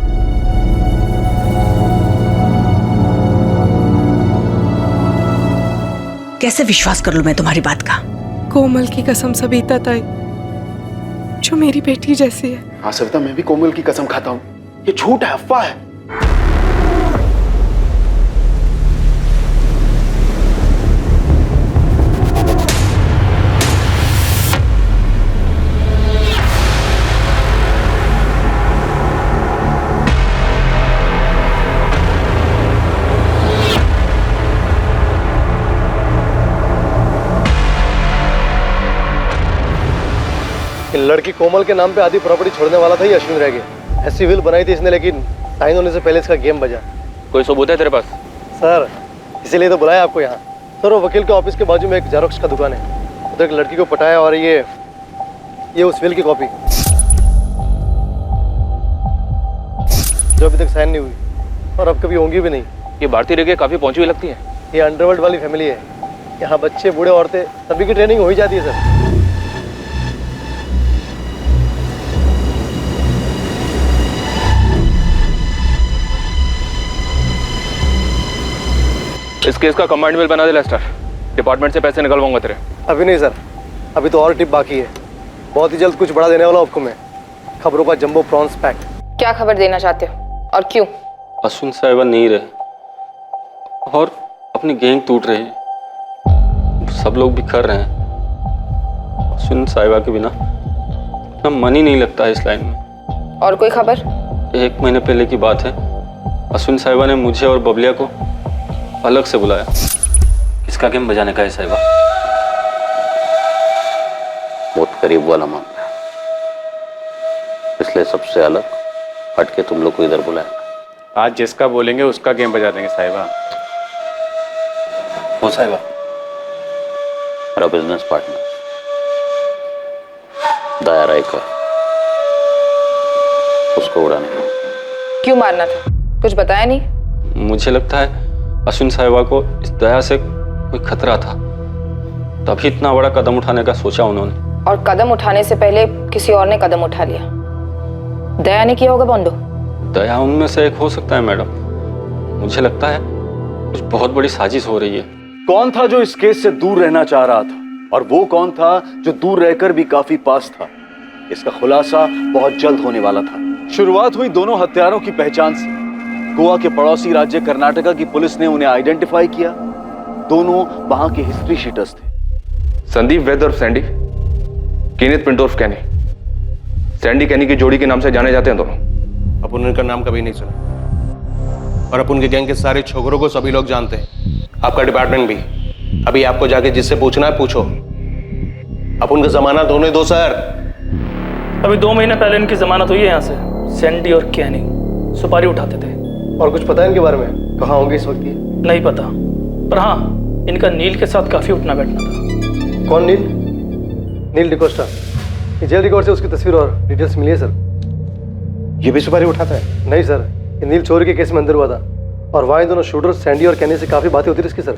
कैसे विश्वास कर लूं मैं तुम्हारी बात का? कोमल की कसम सविता ताई, जो मेरी बेटी जैसी है। हाँ सविता, मैं भी कोमल की कसम खाता हूँ, ये झूठ है, अफवाह है। लड़की कोमल के नाम पे आधी प्रॉपर्टी छोड़ने वाला था ये अश्विन रह गया। ऐसी विल बनाई थी इसने, लेकिन साइन होने से पहले इसका गेम बजा। कोई सबूत है तेरे पास? सर इसीलिए तो बुलाया आपको यहाँ। सर वो वकील के ऑफिस के बाजू में एक जेरोक्स का दुकान है, उधर एक लड़की को पटाया और ये उस विल की कॉपी जो अभी तक साइन नहीं हुई और अब कभी होंगी भी नहीं। ये भारती रेगे काफी पहुंची हुई लगती है। ये अंडरवर्ल्ड वाली फैमिली है, यहाँ बच्चे बूढ़े औरतें सभी की ट्रेनिंग हो ही जाती है सर। इस केस का कमांड बिल बना दे लेस्टर। डिपार्टमेंट से पैसे निकलवाऊंगा तेरे। अभी नहीं सर, अभी तो और टिप बाकी है। बहुत ही जल्द कुछ बड़ा देने वाला आपको मैं। खबरों का जंबो प्रॉन्स पैक। क्या खबर देना चाहते हो और क्यों? अश्विन साहिबा नहीं रहे और अपनी गैंग टूट रही है, सब लोग बिखर रहे हैं। अश्विन साहिबा के बिना ना मन ही नहीं लगता है इस लाइन में। और कोई खबर? 1 महीने पहले की बात है, अश्विन साहिबा ने मुझे और बबलिया को अलग से बुलाया। किसका गेम बजाने का है साहिबा? बहुत करीब वाला मामला है, इसलिए सबसे अलग हटके तुम लोग को इधर बुलाया। आज जिसका बोलेंगे उसका गेम बजा देंगे साहिबा। वो साहिबा मेरा बिजनेस पार्टनर दया रायकर, उसको उड़ाने का। क्यों मारना था? कुछ बताया नहीं? मुझे लगता है अश्विन साहिबा को इस दया से कोई खतरा था, तभी इतना बड़ा कदम उठाने का सोचा उन्होंने। और कदम उठाने से पहले किसी और ने कदम उठा लिया। दया ने किया होगा बोंडो। दया उनमें से एक हो सकता है मैडम। मुझे लगता है कुछ बहुत बड़ी साजिश हो रही है। कौन था जो इस केस से दूर रहना चाह रहा था, और वो कौन था जो दूर रहकर भी काफी पास था? इसका खुलासा बहुत जल्द होने वाला था। शुरुआत हुई दोनों हत्यारों की पहचान से। गोवा के पड़ोसी राज्य कर्नाटका की पुलिस ने उन्हें आइडेंटिफाई किया। दोनों वहां के हिस्ट्री शीटर्स थे। संदीप वैद और सैंडी, कीनेथ पिंटो उर्फ कैनी। सैंडी कैनी की जोड़ी के नाम से जाने जाते हैं दोनों। अपन उनका नाम कभी नहीं सुना, और अपन के गैंग के सारे छोकरों को सभी लोग जानते हैं, आपका डिपार्टमेंट भी। अभी आपको जाके जिससे पूछना है पूछो। अपन का जमानत होने दो सर। अभी 2 महीने पहले इनकी जमानत हुई है यहाँ से। सैंडी और कैनी सुपारी उठाते थे। और कुछ पता है इनके बारे में? कहाँ होंगे इस वक्त ये? नहीं पता, पर हाँ इनका नील के साथ काफी उठना बैठना था। कौन नील? नील डिकोस्टा। जेल रिकॉर्ड से उसकी तस्वीर और डिटेल्स मिली है सर। ये भी सुपारी उठाता है? नहीं सर, ये नील चोरी के केस में अंदर हुआ था, और वहाँ दोनों शूटर सैंडी और कैनी से काफी बातें होती थी इसकी सर।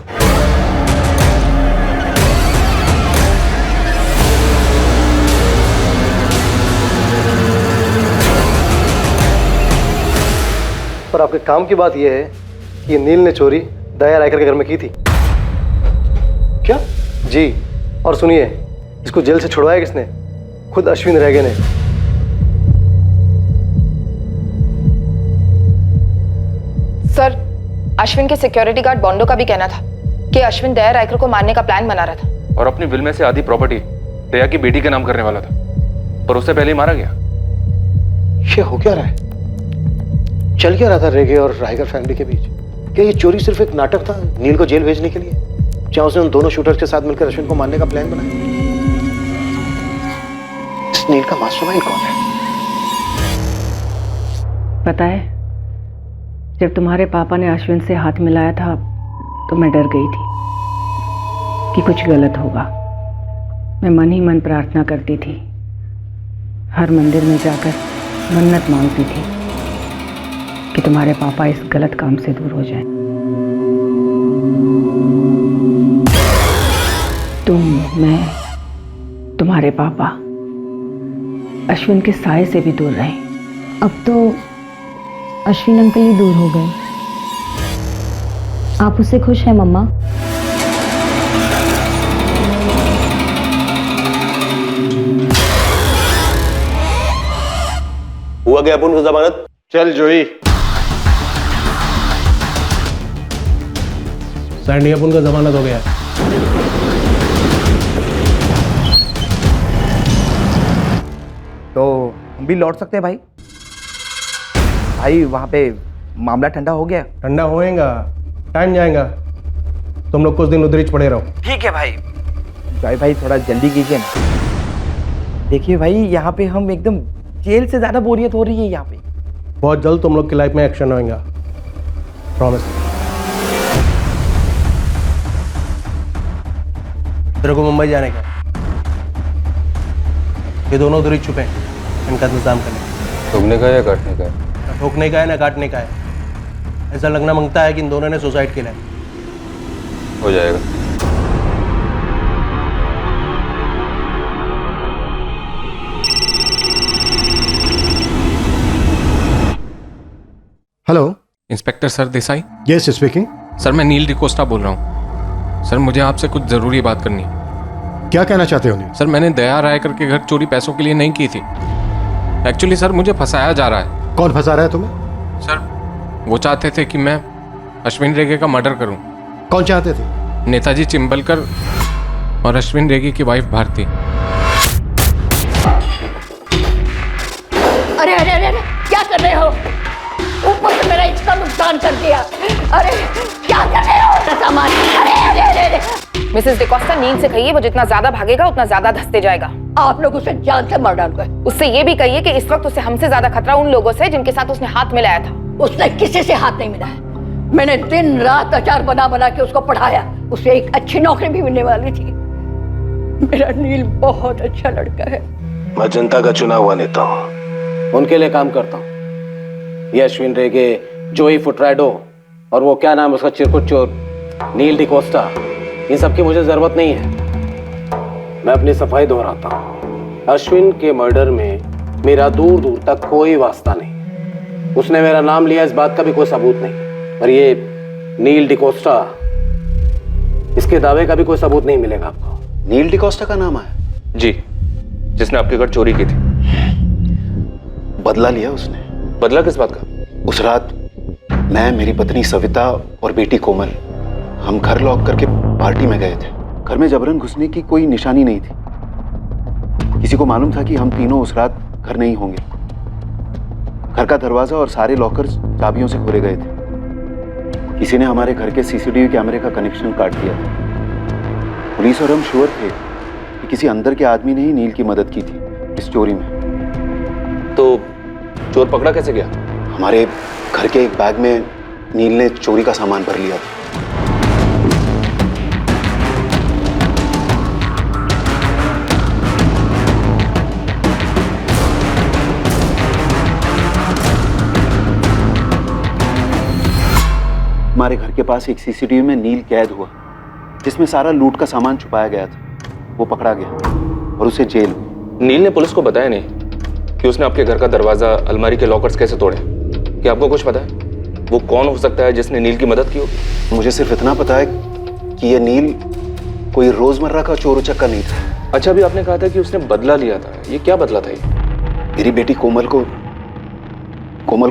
पर आपके काम की बात यह है कि नील ने चोरी दया रायकर के घर में की थी। क्या? जी, और सुनिए, इसको जेल से छुड़वाया किसने? खुद अश्विन रेगे ने। सर, अश्विन के सिक्योरिटी गार्ड बोंडो का भी कहना था कि अश्विन दया रायकर को मारने का प्लान बना रहा था और अपनी विल में से आधी प्रॉपर्टी दया की बेटी के नाम करने वाला था, पर उससे पहले ही मारा गया। ये हो क्या रहा है? चल क्या रहा था रेगे और रायकर फैमिली के बीच? क्या ये चोरी सिर्फ एक नाटक था नील को जेल भेजने के लिए? क्या उसने उन दोनों शूटर्स के साथ मिलकर अश्विन को मारने का प्लान बनाया? इस नील का मास्टरमाइंड कौन है? पता है, जब तुम्हारे पापा ने अश्विन से हाथ मिलाया था तो मैं डर गई थी कि कुछ गलत होगा। मैं मन ही मन प्रार्थना करती थी, हर मंदिर में जाकर मन्नत मांगती थी कि तुम्हारे पापा इस गलत काम से दूर हो जाएं। तुम, मैं, तुम्हारे पापा अश्विन के साए से भी दूर रहे। अब तो अश्विन अंकल ही दूर हो गए। आप उससे खुश हैं मम्मा? हुआ क्या अपन को जमानत? चल जोई। सैंडी, अपन का जमानत हो गया। तो हम भी लौट सकते हैं भाई? भाई वहाँ पे मामला ठंडा हो गया। ठंडा होएगा, टाइम जाएगा। तुम लोग कुछ दिन उधर ही पड़े रहो। ठीक है भाई। भाई थोड़ा जल्दी कीजिए ना। देखिए भाई, यहाँ पे हम एकदम जेल से ज्यादा बोरियत हो रही है यहाँ पे। बहुत जल्द तुम लोग की लाइफ में एक्शन होएगा, प्रॉमिस। तेरे को मुंबई जाने का। ये दोनों उधर ही छुपे, इनका इंतजाम करने। ठोकने का या काटने का है? ना ठोकने का है ना काटने का है। ऐसा लगना मांगता है कि इन दोनों ने सुसाइड किया है। हो जाएगा। Hello, inspector sir Desai. Yes speaking. Sir मैं नील डिकोस्टा बोल रहा हूँ। सर मुझे आपसे कुछ जरूरी बात करनी है। क्या कहना चाहते हो नील? सर मैंने दया रायकर के घर चोरी पैसों के लिए नहीं की थी। एक्चुअली सर मुझे फंसाया जा रहा है। कौन फंसा रहा है तुम्हें? सर वो चाहते थे कि मैं अश्विन रेगे का मर्डर करूं। कौन चाहते थे? नेताजी चिंबलकर और अश्विन रेगे की वाइफ भारती। अरे अरे अरे क्या कर रहे हो? ऊपर से मेरा इतना नुकसान कर दिया। अरे क्या कर रहे हो? सामान। अरे अरे अरे अरे। मिसेस डिकोस्टा, नींद से कहिए वो जितना ज्यादा भागेगा उतना ज्यादा धंसते जाएगा। आप लोग उसे जान से मार डाल गए। उससे ये भी कहिए कि इस वक्त उसे हमसे ज्यादा खतरा उन लोगों से जिनके साथ उसने हाथ मिलाया था। उसने किसी से हाथ नहीं मिलाया। मैंने दिन रात अचार बना बना के उसको पढ़ाया। उसे एक अच्छी नौकरी भी मिलने वाली थी। मेरा नील बहुत अच्छा लड़का है। मैं जनता का चुना हुआ नेता हूँ, उनके लिए काम करता हूँ। ये अश्विन रेगे, जोई फुटराडो और वो क्या नाम उसका चिरकुट चोर नील डिकोस्टा, इन सब की मुझे जरूरत नहीं है। मैं अपनी सफाई दोहराता हूँ, अश्विन के मर्डर में मेरा दूर दूर तक कोई वास्ता नहीं। उसने मेरा नाम लिया इस बात का भी कोई सबूत नहीं। और ये नील डिकोस्टा, इसके दावे का भी कोई सबूत नहीं मिलेगा आपको। नील डिकोस्टा का नाम आया? जी, जिसने आपके घर चोरी की थी। बदला लिया उसने? बदला किस बात का? उस रात मैं, मेरी पत्नी सविता और बेटी कोमल, हम घर लॉक करके पार्टी में गए थे। घर में जबरन घुसने की कोई निशानी नहीं थी। किसी को मालूम था कि हम तीनों उस रात घर नहीं होंगे। घर का दरवाजा और सारे लॉकर्स चाबियों से खोले गए थे। किसी ने हमारे घर के सीसीटीवी कैमरे का कनेक्शन काट दिया था। पुलिस और हम श्योर थे कि किसी अंदर के आदमी ने ही नील की मदद की थी इस चोरी में। तो चोर पकड़ा कैसे गया? हमारे घर के एक बैग में नील ने चोरी का सामान भर लिया था। हमारे घर के पास एक सीसीटीवी में नील कैद हुआ, जिसमें सारा लूट का सामान छुपाया गया था। वो पकड़ा गया और उसे जेल। नील ने पुलिस को बताया नहीं कि उसने आपके घर का दरवाजा, अलमारी के लॉकर्स कैसे तोड़े? क्या आपको कुछ पता है वो कौन हो सकता है जिसने नील की मदद की होगी? मुझे सिर्फ इतना पता है कि ये नील कोई रोजमर्रा का चोर उचक्का नहीं था। अच्छा, अभी आपने कहा था कि उसने बदला लिया था। ये क्या बदला था? ये मेरी बेटी कोमल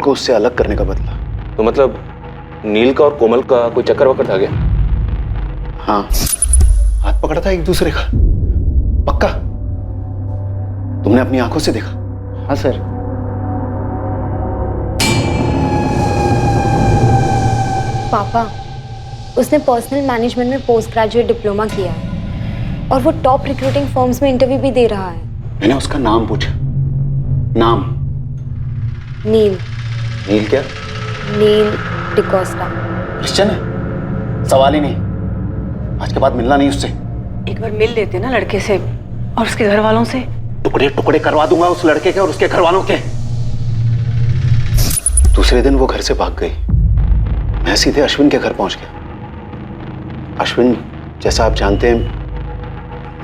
को उससे अलग करने का बदला। तो मतलब नील का और कोमल का कोई चक्कर वक्कर था क्या? हाँ, हाथ पकड़ा था एक दूसरे का। पक्का? तुमने अपनी आंखों से देखा? हाँ सर। पापा, उसने पर्सनल मैनेजमेंट में पोस्ट ग्रेजुएट डिप्लोमा किया है और वो टॉप रिक्रूटिंग फर्म्स में इंटरव्यू भी दे रहा है। मैंने उसका नाम पूछा। नाम? नील। नील क्या? नील डिकोस्टा। क्रिश्चियन है? सवाल ही नहीं। आज के बाद मिलना नहीं उससे। एक बार मिल लेते ना लड़के से और उसके घर वालों से। टुकड़े टुकड़े करवा दूंगा उस लड़के के और उसके घर वालों के। दूसरे दिन वो घर से भाग गई। मैं सीधे अश्विन के घर पहुंच गया। अश्विन, जैसा आप जानते हैं,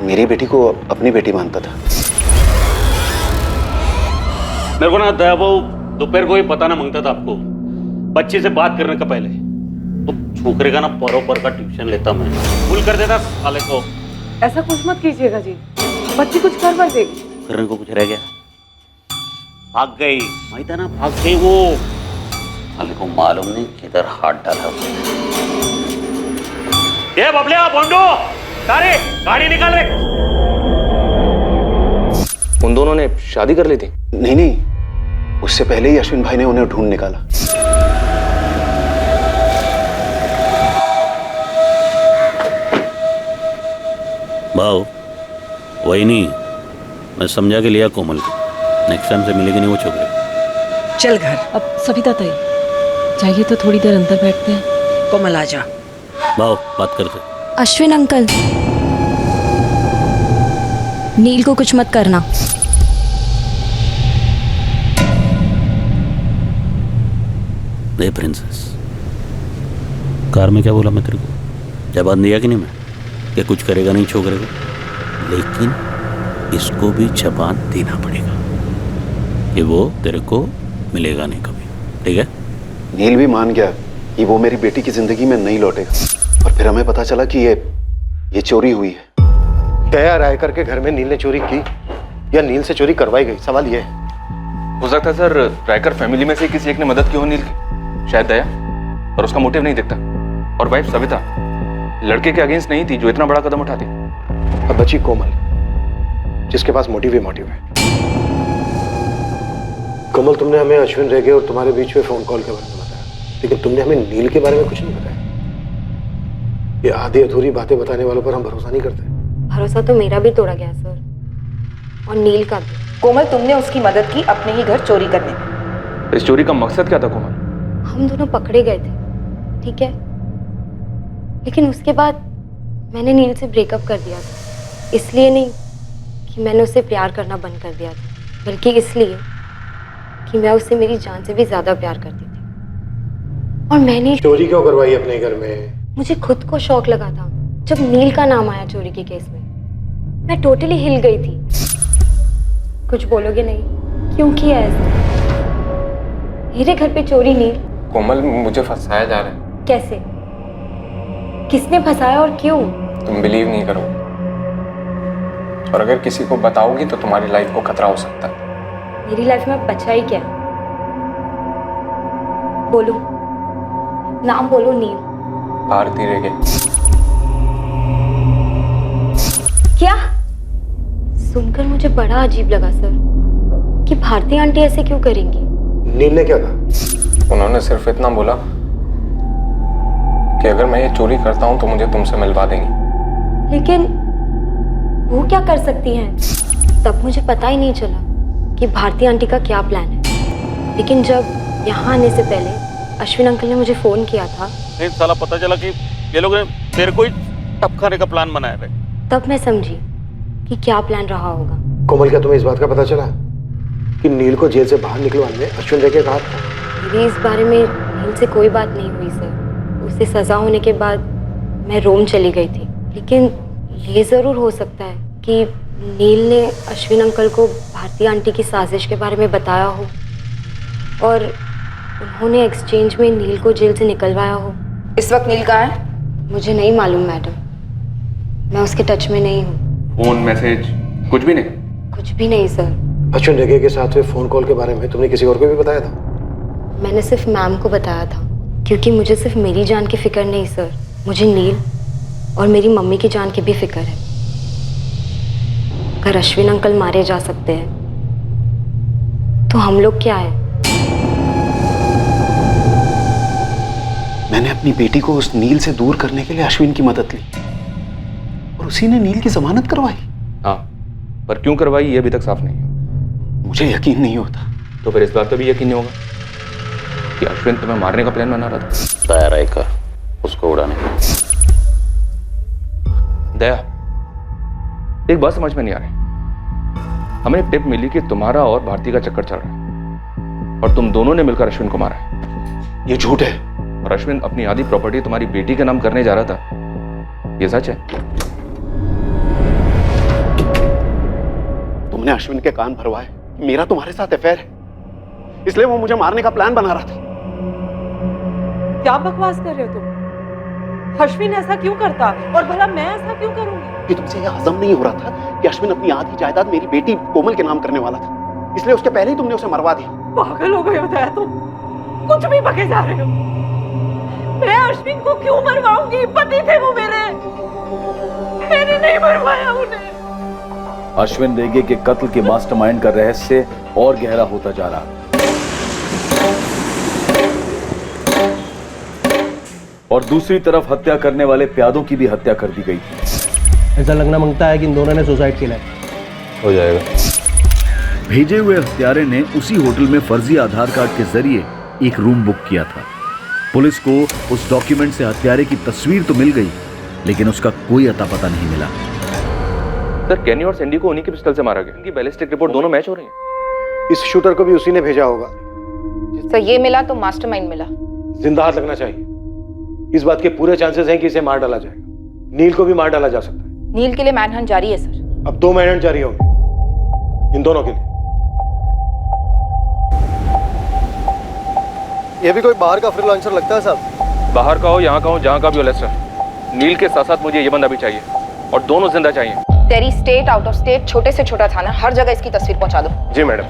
मेरी बेटी को अपनी बेटी मानता था। मेरे को ना दयाबाऊ दोपहर को ही पता ना मांगता था आपको। बच्चे से बात करने का पहले तो छोकरे का ना परोपर का ट्यूशन लेता मैं। भूल कर देता साले को। ऐसा कुछ मत कीजिएगा जी, बच्ची कुछ कर बर देगी। करने को कुछ रह गया? भाग गई, माहित है ना, भाग गई वो। साले को मालूम नहीं किधर हाथ डाला उसने। ये बबलिया, बोंडो, तारे, गाड़ी निकाल रे। उन दोनों ने शादी कर ली थी? नहीं, उससे पहले ही अश्विन भाई ने उन्हें ढूंढ निकाला। भाव वही नहीं, मैं समझा के लिया कोमल को। नेक्स्ट टाइम से मिलेगी नहीं वो छोकरी। चल घर। अब सविता ताई चाहिए तो थोड़ी देर अंदर बैठते हैं। कोमल आ जा। भाव बात करते। अश्विन अंकल, नील को कुछ मत करना। दे प्रिंसेस, कार में क्या बोला मैं तेरे को? जवाब दिया कि नहीं मैं कि कुछ करेगा नहीं छोकरे को, लेकिन इसको भी जबान देना पड़ेगा कि वो तेरे को मिलेगा नहीं कभी, ठीक है? नील भी मान गया कि वो मेरी बेटी की जिंदगी में नहीं लौटेगा। और फिर हमें पता चला कि ये चोरी हुई है। दया राय करके घर में नील ने चोरी की या नील से चोरी करवाई गई, सवाल ये है। हो सकता है सर रायकर फैमिली में से किसी एक ने मदद की हो नील की, शायद दया, और उसका मोटिव नहीं दिखता। और वाइफ सविता लड़के के अगेंस्ट नहीं थी जो इतना बड़ा कदम उठाती। और बची कोमल, जिसके पास मोटिव ही मोटिव है। कोमल, तुमने हमें अश्विन रेगे और तुम्हारे बीच में फोन कॉल के बारे में बताया, लेकिन तुमने हमें नील के बारे में कुछ नहीं बताया। ये आधी अधूरी बातें बताने वालों पर हम भरोसा नहीं करते। भरोसा तो मेरा भी तोड़ा गया सर, और नील का भी। कोमल, तुमने उसकी मदद की अपने ही घर चोरी करने में। इस चोरी का मकसद क्या था कोमल? हम दोनों पकड़े गए थे, ठीक है, लेकिन उसके बाद मैंने नील से ब्रेकअप कर दिया था। इसलिए नहीं कि मैंने उससे प्यार करना बंद कर दिया था, बल्कि इसलिए कि मैं उससे मेरी जान से भी ज्यादा प्यार करती थी। और मैंने चोरी क्यों करवाई अपने घर में? मुझे खुद को शौक लगा था जब नील का नाम आया चोरी के केस में। मैं टोटली हिल गई थी। कुछ बोलोगे नहीं? क्यों किया ऐसा? मेरे घर पे चोरी नील? कोमल, मुझे फंसाया जा रहा है। कैसे? किसने फंसाया और क्यों? तुम बिलीव नहीं करोगे, और अगर किसी को बताओगी तो तुम्हारी लाइफ को खतरा हो सकता है। मेरी लाइफ में बचा ही क्या? बोलो, नाम बोलो। नील? भारती रेगे। क्या? सुनकर मुझे बड़ा अजीब लगा सर, कि भारती आंटी ऐसे क्यों करेंगी? नील ने क्या कहा? उन्होंने सिर्फ इतना बोला कि अगर मैं ये चोरी करता हूं तो मुझे तुमसे मिलवा देंगी। लेकिन वो क्या कर सकती हैं? तब मुझे पता ही नहीं चला कि भारती आंटी का क्या प्लान है। लेकिन जब यहाँ आने से पहले अश्विन अंकल ने मुझे फोन किया था, नहीं साला पता चला कि ये लोग ने तेरे को ही टप खाने का प्लान बनाया है। तब मैं समझी कि क्या प्लान रहा होगा। कोमल, क्या तुम्हें इस बात का पता चला कि नील को जेल से बाहर निकलवाने अश्विन रेगे का हाथ था? मेरी इस बारे में नील से कोई बात नहीं हुई सर। उसे सजा होने के बाद मैं रोम चली गई थी। लेकिन ये ज़रूर हो सकता है कि नील ने अश्विन अंकल को भारती आंटी की साजिश के बारे में बताया हो और उन्होंने एक्सचेंज में नील को जेल से निकलवाया हो। इस वक्त नील कहाँ है? मुझे नहीं मालूम मैडम, मैं उसके टच में नहीं हूँ। फोन मैसेज कुछ भी नहीं? कुछ भी नहीं सर। अश्विन रेगे के साथ हुए फोन कॉल के बारे में तुमने किसी और को भी बताया था? मैंने सिर्फ मैम को बताया था, क्योंकि मुझे सिर्फ मेरी जान की फिक्र नहीं सर, मुझे नील और मेरी मम्मी की जान की भी फिक्र है। अगर अश्विन अंकल मारे जा सकते हैं तो हम लोग क्या है? मैंने अपनी बेटी को उस नील से दूर करने के लिए अश्विन की मदद ली और उसी ने नील की जमानत करवाई। हाँ, पर क्यों करवाई ये अभी तक साफ नहीं है। मुझे यकीन नहीं होता। तो फिर इस बात पर भी यकीन नहीं होगा कि अश्विन तुम्हें मारने का प्लान बना रहा था? तैयार का उसको उड़ाने का। दया, एक बात समझ में नहीं आ रही। हमें टिप मिली कि तुम्हारा और भारती का चक्कर चल रहा है और तुम दोनों ने मिलकर अश्विन को मारा है। ये झूठ है। और अश्विन अपनी आधी प्रॉपर्टी तुम्हारी बेटी के नाम करने जा रहा था, ये सच है? तुमने अश्विन के कान भरवाए मेरा तुम्हारे साथ अफेयर है, इसलिए वो मुझे मारने का प्लान बना रहा था। क्या बकवास कर रहे हो तुम? अश्विन ऐसा क्यों करता और भला मैं ऐसा क्यों करूंगी? कि तुमसे यह हजम नहीं हो रहा था कि अश्विन अपनी आधी जायदाद मेरी बेटी कोमल के नाम करने वाला था, इसलिए उसके पहले ही तुमने उसे मरवा दिया। पागल हो गए हो दया तुम, कुछ भी बके जा रहे हो। मैं अश्विन को क्यों मरवाऊंगी? पति थे वो मेरे, मैंने नहीं मरवाया उन्हें। अश्विन रेगे के कत्ल के मास्टरमाइंड का रहस्य और गहरा होता जा रहा है और दूसरी तरफ हत्या करने वाले प्यादों की भी हत्या कर दी गई थी। ऐसा लगना मांगता है कि इन दोनों ने सुसाइड किया है। हो जाएगा। भेजे हुए हत्यारे ने उसी होटल में फर्जी आधार कार्ड के जरिए एक रूम बुक किया था। पुलिस को उस डॉक्यूमेंट से हत्यारे की तस्वीर तो मिल गई, लेकिन उसका कोई अता पता नहीं मिला। सर, कैनी और सैंडी को उन्हीं की पिस्टल से मारा गया। उनकी बैलिस्टिक रिपोर्ट दोनों मैच हो रही है। इस शूटर को भी उसी ने भेजा होगा। सर, ये मिला तो मास्टरमाइंड मिला। जिंदा हाथ लगना चाहिए। इस बात के पूरे चांसेस हैं कि इसे मार डाला जाएगा। नील को भी मार डाला जा सकता है। नील के लिए मैनहंट जारी है सर। अब 2 मैनहंट जारी होंगे इन दोनों के लिए। ये भी कोई बाहर का फ्रीलांसर लगता है साहब। बाहर का हो, यहाँ का हो, जहाँ का भी हो लेस्टर, नील के साथ साथ मुझे ये बंदा भी चाहिए और दोनों जिंदा चाहिए। तेरी स्टेट, आउट ऑफ स्टेट, छोटे से छोटा थाना, हर जगह इसकी तस्वीर पहुंचा दो। जी मैडम।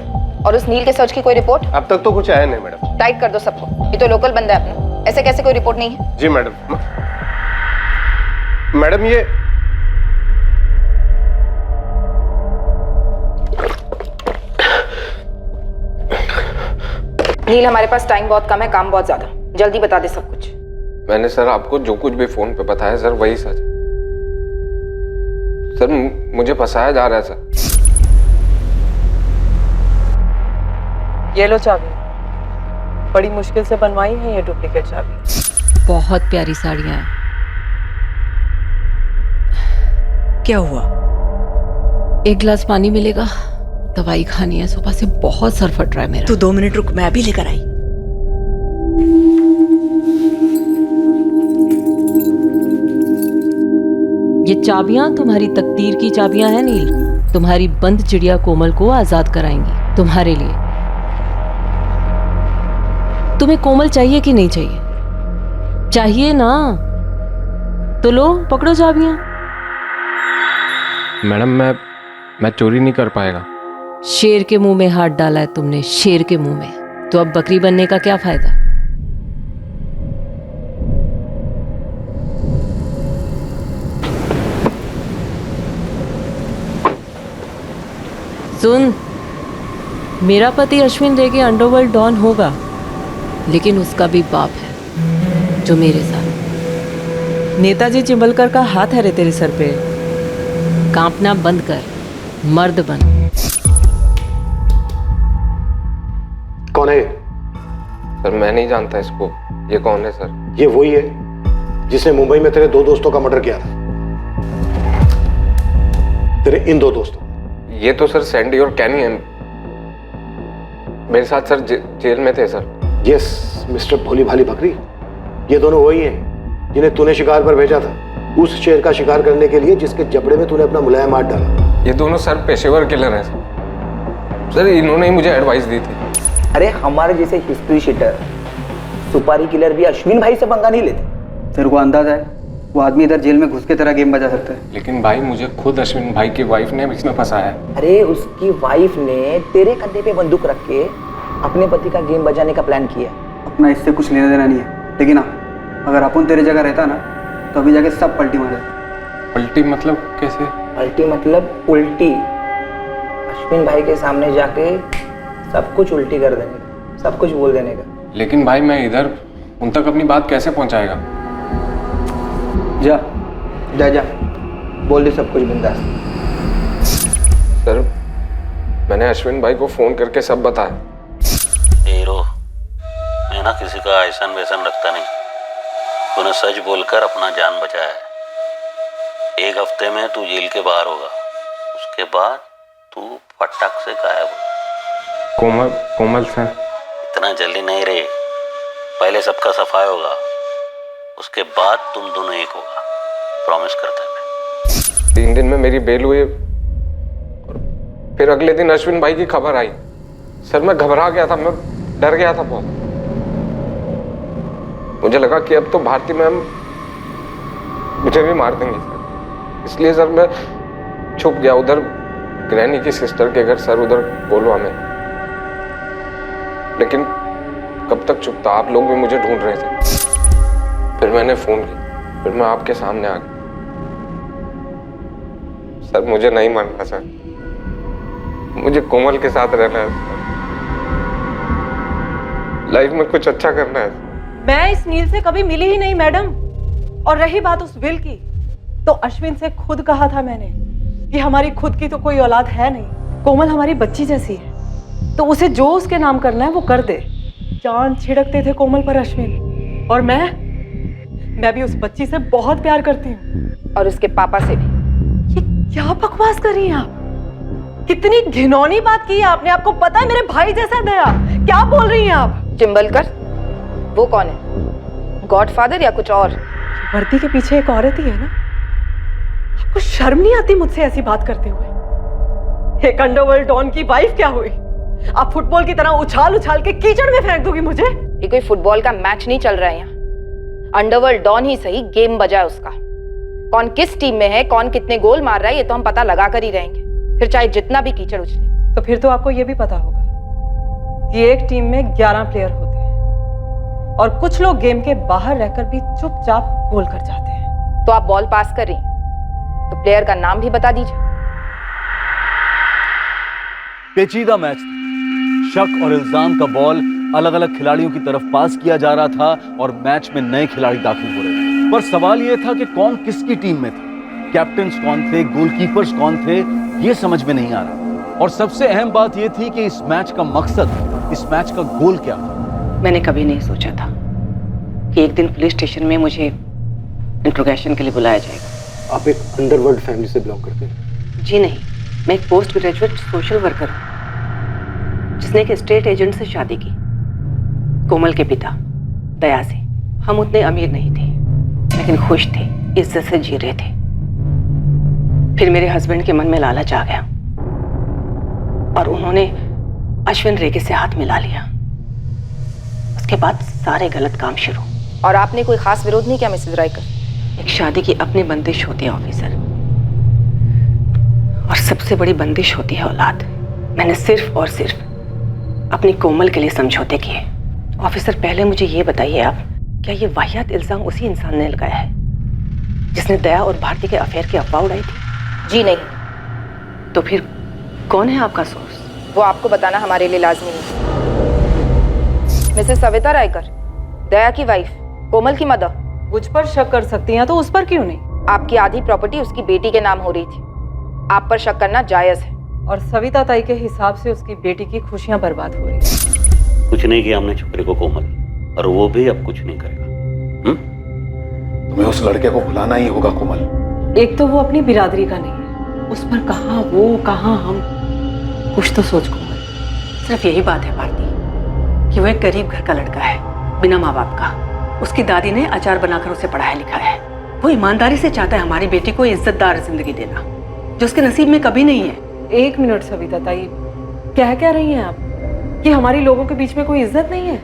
और उस नील के सर्च की कोई रिपोर्ट? अब तक तो कुछ आया नहीं मैडम। टाइट कर दो सबको, ये तो लोकल बंदा है अपना, ऐसे कैसे कोई रिपोर्ट नहीं है? जी मैडम। मैडम ये नील, हमारे पास टाइम बहुत कम है, काम बहुत ज्यादा, जल्दी बता दे सब कुछ। मैंने सर आपको जो कुछ भी फोन पे बताया सर वही सच। सर मुझे फंसाया जा रहा है सर। ये लो चाबी, बड़ी मुश्किल से बनवाई है ये डुप्लीकेट चाबी। बहुत प्यारी साड़ियां हैं। क्या हुआ? एक गिलास पानी मिलेगा? दवाई खानी है, सुबह से बहुत सर फट रहा है मेरा। तू 2 मिनट रुक, मैं अभी लेकर आई। ये चाबियां तुम्हारी तकदीर की चाबियां हैं नील। तुम्हारी बंद चिड़िया कोमल को आजाद कराएंगी तुम्हारे लिए। तुम्हें कोमल चाहिए कि नहीं चाहिए? चाहिए ना, तो लो पकड़ो चाबियां। मैडम मैं चोरी नहीं कर पाएगा। शेर के मुंह में हाथ डाला है तुमने, शेर के मुंह में, तो अब बकरी बनने का क्या फायदा? सुन, मेरा पति अश्विन रेगे अंडरवर्ल्ड डॉन होगा, लेकिन उसका भी बाप है जो मेरे साथ। नेताजी चिंबलकर का हाथ है रे तेरे सर पे। कांपना बंद कर, मर्द बन। कौन है? सर मैं नहीं जानता इसको। ये कौन है सर? ये वही है जिसने मुंबई में तेरे 2 दोस्तों का मर्डर किया था। तेरे इन 2 दोस्तों। ये तो सर सैंडी और कैनी हैं। मेरे साथ सर जेल में थे सर। यस मिस्टर भोली भाली बकरी, ये दोनों वही हैं जिन्हें तूने शिकार पर भेजा था, उस शेर का शिकार करने के लिए जिसके जबड़े में तूने अपना मुलायम हाथ डाला। ये दोनों सर पेशेवर किलर हैं सर। इन्होंने ही मुझे एडवाइस दी थी। अरे हमारे जैसे हिस्ट्री शीटर, सुपारी किलर भी अश्विन भाई से पंगा नहीं लेते। तेरे को अंदाजा है वो आदमी इधर जेल में घुस के तरह गेम बजा सकता है? लेकिन भाई मुझे खुद अश्विन भाई की वाइफ ने इसमें फंसाया है। अरे उसकी वाइफ ने तेरे कंधे पे बंदूक रख के अपने पति का गेम बजाने का प्लान किया। अपना इससे कुछ लेना देना नहीं है, लेकिन हाँ अगर अपन तेरे जगह रहता ना तो अभी जाके सब पलटी मारे। पलटी मतलब कैसे? पलटी मतलब उल्टी। अश्विन भाई के सामने जाके सब कुछ उल्टी कर देने का, सब कुछ बोल देने का। लेकिन भाई मैं इधर उन तक अपनी बात कैसे पहुंचाएगा? जा जा जा, बोल दे सब कुछ बिंदास। सर मैंने अश्विन भाई को फोन करके सब बताया। हीरो, मैं ना किसी का ऐसन वैसन रखता नहीं। तूने सच बोलकर अपना जान बचाया है। 1 हफ्ते में तू जेल के बाहर होगा, उसके बाद तू फटाक से गायब हो। कोमल सर? इतना जल्दी नहीं रे, पहले सबका सफाई होगा, उसके बाद तुम दोनों एक होगा, प्रॉमिस करता है। 3 दिन में मेरी बेल हुई और फिर अगले दिन अश्विन भाई की खबर आई। सर मैं घबरा गया था, मैं डर गया था बहुत। मुझे लगा कि अब तो भारती मैम मुझे भी मार देंगी सर। इसलिए सर मैं छुप गया उधर ग्रैनी की सिस्टर के घर, सर उधर गोलवा में। लेकिन कब तक चुप था, आप लोग भी मुझे ढूंढ रहे थे। फिर मैंने फोन किया, फिर मैं आपके सामने आ गया। सर मुझे नहीं मानना सर, मुझे कोमल के साथ रहना है, लाइफ में कुछ अच्छा करना है। मैं इस नील से कभी मिली ही नहीं मैडम। और रही बात उस विल की, तो अश्विन से खुद कहा था मैंने कि हमारी खुद की तो कोई औलाद है नहीं, कोमल हमारी बच्ची जैसी है, तो उसे जो उसके नाम करना है वो कर दे। जान छिड़कते थे कोमल पर अश्विन, और मैं भी उस बच्ची से बहुत प्यार करती हूँ, और उसके पापा से भी। ये क्या बकवास कर रही हैं आप? कितनी घिनौनी बात की है आपने। आपको पता है मेरे भाई जैसा दया, क्या बोल रही हैं आप? चिंबलकर वो कौन है? गॉडफादर या कुछ और? वर्दी के पीछे एक औरत ही है ना। आपको शर्म नहीं आती मुझसे ऐसी बात करते हुए? एक अंडरवर्ल्ड डॉन की वाइफ क्या हुई? आप फुटबॉल की तरह उछाल उछाल के कीचड़ में फेंक दोगी मुझे? ये कोई फुटबॉल का मैच नहीं चल रहा है यहाँ। अंडरवर्ल्ड डॉन ही सही, गेम बजा है उसका। कौन किस टीम में है, कौन कितने गोल मार रहा है, ये तो हम पता लगा कर ही रहेंगे, फिर चाहे जितना भी कीचड़ उछले। तो फिर तो आपको ये भी पता होगा कि एक टीम में 11 प्लेयर होते हैं और कुछ लोग गेम के बाहर रहकर भी चुपचाप गोल कर जाते हैं। तो आप बॉल पास कर रही, तो प्लेयर का नाम भी बता दीजिए। पेचीदा मैच, शक और इल्जाम का बॉल अलग अलग खिलाड़ियों की तरफ पास किया जा रहा था और मैच में नए खिलाड़ी दाखिल हो रहे थे। पर सवाल यह था कि कौन किसकी टीम में था, कैप्टन्स कौन थे, गोलकीपर्स कौन थे, यह समझ में नहीं आ रहा। और सबसे अहम बात यह थी कि इस मैच का मकसद, इस मैच का गोल क्या था। मैंने कभी नहीं सोचा था कि एक दिन पुलिस स्टेशन में मुझे इंट्रोगेशन के लिए बुलाया जाएगा। आप एक अंडरवर्ल्ड फैमिली से बिलोंग करते हैं? जी नहीं, मैं एक पोस्ट ग्रेजुएट सोशल वर्कर हूँ जिसने एक स्टेट एजेंट से शादी की, कोमल के पिता दया से। हम उतने अमीर नहीं थे लेकिन खुश थे, इज्जत से जी रहे थे। फिर मेरे हस्बैंड के मन में लालच आ गया और उन्होंने अश्विन रेगे से हाथ मिला लिया। उसके बाद सारे गलत काम शुरू। और आपने कोई खास विरोध नहीं किया मिसेस रायकर? एक शादी की अपनी बंदिश होती है ऑफिसर, और सबसे बड़ी बंदिश होती है औलाद। मैंने सिर्फ और सिर्फ अपनी कोमल के लिए समझौते किए। ऑफिसर, पहले मुझे ये बताइए आप, क्या ये वाहियात इल्जाम उसी इंसान ने लगाया है जिसने दया और भारती के अफेयर की अफवाह उड़ाई थी? जी नहीं। तो फिर कौन है आपका सोर्स? वो आपको बताना हमारे लिए लाजमी नहीं। मिसेस सविता रायकर, दया की वाइफ, कोमल की मदर। मुझ पर शक कर सकती हैं तो उस पर क्यों नहीं? आपकी आधी प्रॉपर्टी उसकी बेटी के नाम हो रही थी, आप पर शक करना जायज है। और सविता ताई के हिसाब से उसकी बेटी की खुशियां बर्बाद हो रही हैं। कुछ नहीं किया हमने छोकरे को कोमल, और वो भी अब कुछ नहीं करेगा। तुम्हें उस लड़के को भुलाना ही होगा कोमल। एक तो वो अपनी बिरादरी का नहीं है, उस पर कहाँ वो कहाँ हम। कुछ तो सोच कोमल। सिर्फ यही बात है भारती कि वो एक गरीब घर का लड़का है, बिना माँ बाप का। उसकी दादी ने अचार बनाकर उसे पढ़ाया लिखाया है। वो ईमानदारी से चाहता है हमारी बेटी को इज्जतदार जिंदगी देना, जो उसके नसीब में कभी नहीं है। एक मिनट सविता ताई, क्या रही हैं आप कि हमारी लोगों के बीच में कोई इज्जत नहीं है?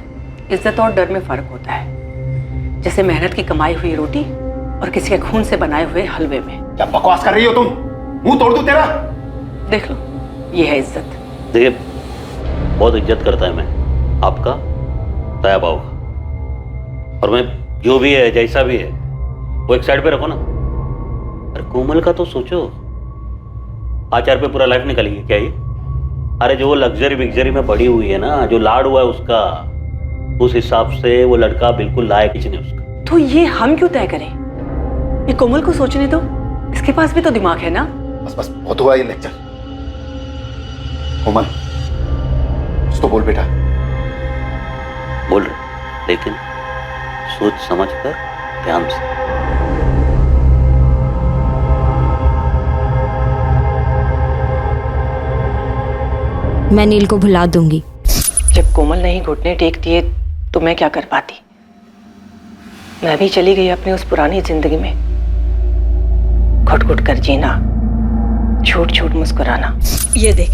इज्जत और डर में फर्क होता है, जैसे मेहनत की कमाई हुई रोटी और किसी के खून से बनाए हुए हलवे में। क्या बकवास कर रही हो तुम? मुंह तोड़ दूं तेरा? देख लो, ये है इज्जत। देखिए, बहुत इज्जत करता है मैं आपका, दया बाबू का, और मैं जो भी है जैसा भी है वो एक साइड पे रखो ना। अरे कोमल का तो सोचो, आचार पे पूरा लाइफ निकलेगी क्या ये? अरे जो वो लग्जरी विग्जरी में बड़ी हुई है ना, जो लाड हुआ है उसका, उस हिसाब से वो लड़का बिल्कुल लायक ही नहीं उसका। तो ये हम क्यों तय करें? ये कोमल को सोचने दो, इसके पास भी तो दिमाग है ना। बस बस, बहुत हुआ ये लेक्चर। कोमल, कुछ तो बोल बेटा। बोल रहे, लेकिन सोच समझ कर, ध्यान से। मैं नील को भुला दूंगी। जब कोमल ने ही घुटने टेक दिए तो मैं क्या कर पाती? मैं भी चली गई अपनी उस पुरानी जिंदगी में, घुट घुट कर जीना, झूठ झूठ मुस्कुराना। ये देख,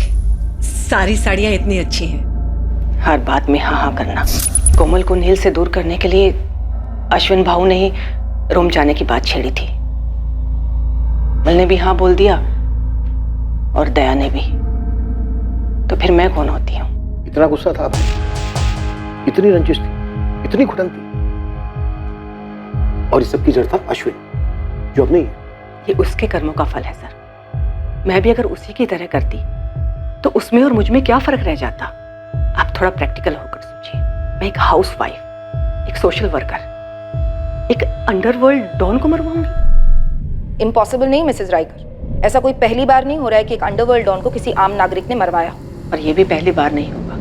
सारी साड़ियां इतनी अच्छी हैं। हर बात में हाँ हाँ करना। कोमल को नील से दूर करने के लिए अश्विन भाऊ ने ही रोम जाने की बात छेड़ी थी। कोमल ने भी हाँ बोल दिया और दया ने भी। तो फिर मैं कौन होती हूँ? इतना गुस्सा था भाई, इतनी रंजिश थी, इतनी घुटन थी, और इस सब की जड़ था अश्विन, जो अब नहीं है। ये उसके कर्मों का फल है सर। मैं भी अगर उसी की तरह करती तो उसमें और मुझ में क्या फर्क रह जाता? आप थोड़ा प्रैक्टिकल होकर सोचिए। मैं एक हाउसवाइफ, एक सोशल वर्कर, एक अंडरवर्ल्ड डॉन को मरवाऊंगी? इम्पॉसिबल नहीं मिसेस रायकर, ऐसा कोई पहली बार नहीं हो रहा है कि एक अंडरवर्ल्ड डॉन को किसी आम नागरिक ने मरवाया। और ये भी पहली बार नहीं होगा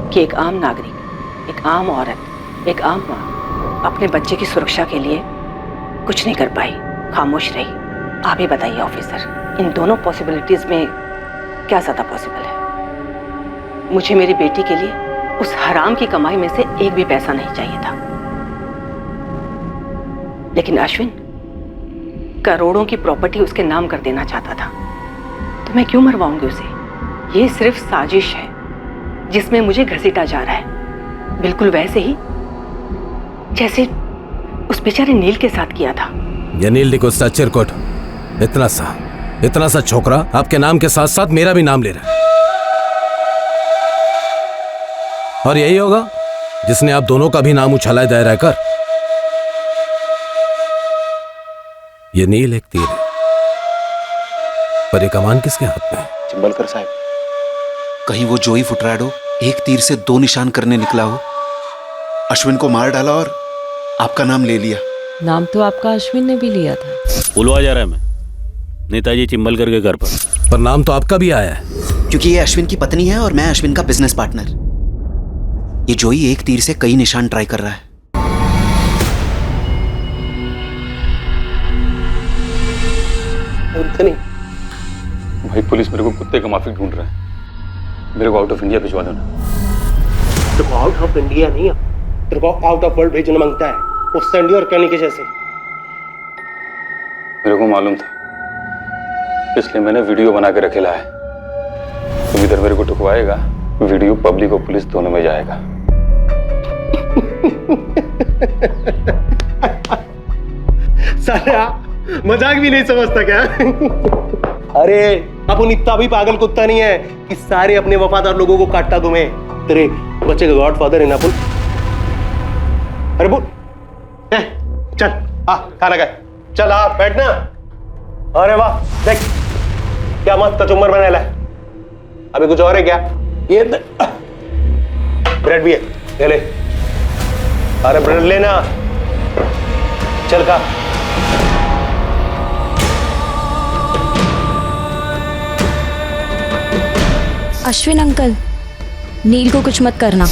कि एक आम नागरिक, एक आम औरत, एक आम माँ अपने बच्चे की सुरक्षा के लिए कुछ नहीं कर पाई, खामोश रही। आप ही बताइए ऑफिसर, इन दोनों पॉसिबिलिटीज में क्या ज्यादा पॉसिबल है? मुझे मेरी बेटी के लिए उस हराम की कमाई में से एक भी पैसा नहीं चाहिए था, लेकिन अश्विन करोड़ों की प्रॉपर्टी उसके नाम कर देना चाहता था। तो मैं क्यों मरवाऊंगी उसे? ये सिर्फ साजिश है जिसमें मुझे घसीटा जा रहा है, बिल्कुल वैसे ही जैसे उस बेचारे नील के साथ किया था। ये नील डिकोस्टा चिरकुट, इतना सा छोकरा आपके नाम के साथ साथ मेरा भी नाम ले रहा है, और यही होगा जिसने आप दोनों का भी नाम उछाला है, दया रायकर। ये नील एक तीर है, पर ये कमान किसके हाथ में है? चिंबलकर साहब, कहीं वो जोई फुटराडो एक तीर से दो निशान करने निकला हो, अश्विन को मार डाला और आपका नाम ले लिया। नाम तो आपका अश्विन ने भी लिया था। बुलवा जा रहा है मैं नेताजी चिंबलकर के घर पर नाम तो आपका भी आया है। क्योंकि ये अश्विन की पत्नी है और मैं अश्विन का बिजनेस पार्टनर। ये जोई एक तीर से कई निशान ट्राई कर रहा है। नहीं भाई, पुलिस मेरे को कुत्ते का माफिक ढूंढ रहा है, मेरे को आउट ऑफ इंडिया भिजवा देना। तेरे को आउट ऑफ इंडिया नहीं, तेरे को आउट ऑफ वर्ल्ड भेजना मांगता है, वो सैंडी और कैनी के जैसे। मेरे को मालूम था इसलिए मैंने वीडियो बना के रखेला है। तुम इधर मेरे को टुकवाएगा, वीडियो पब्लिक और पुलिस दोनों में जाएगा। साला मजाक भी नहीं समझता क्या? अरे अपन इतना भी पागल कुत्ता नहीं है कि सारे अपने वफादार लोगों को काटता तुम्हें। तेरे बच्चे का गॉडफादर है ना अपन। अरे बोल चल खाना खाए, चल बैठना। अरे वाह देख क्या मस्त कचुम्बर बनाया है। अभी कुछ और है क्या? ये ब्रेड भी है, ये ले। अरे ब्रेड लेना, चल खा। अश्विन अंकल, नील को कुछ मत करना।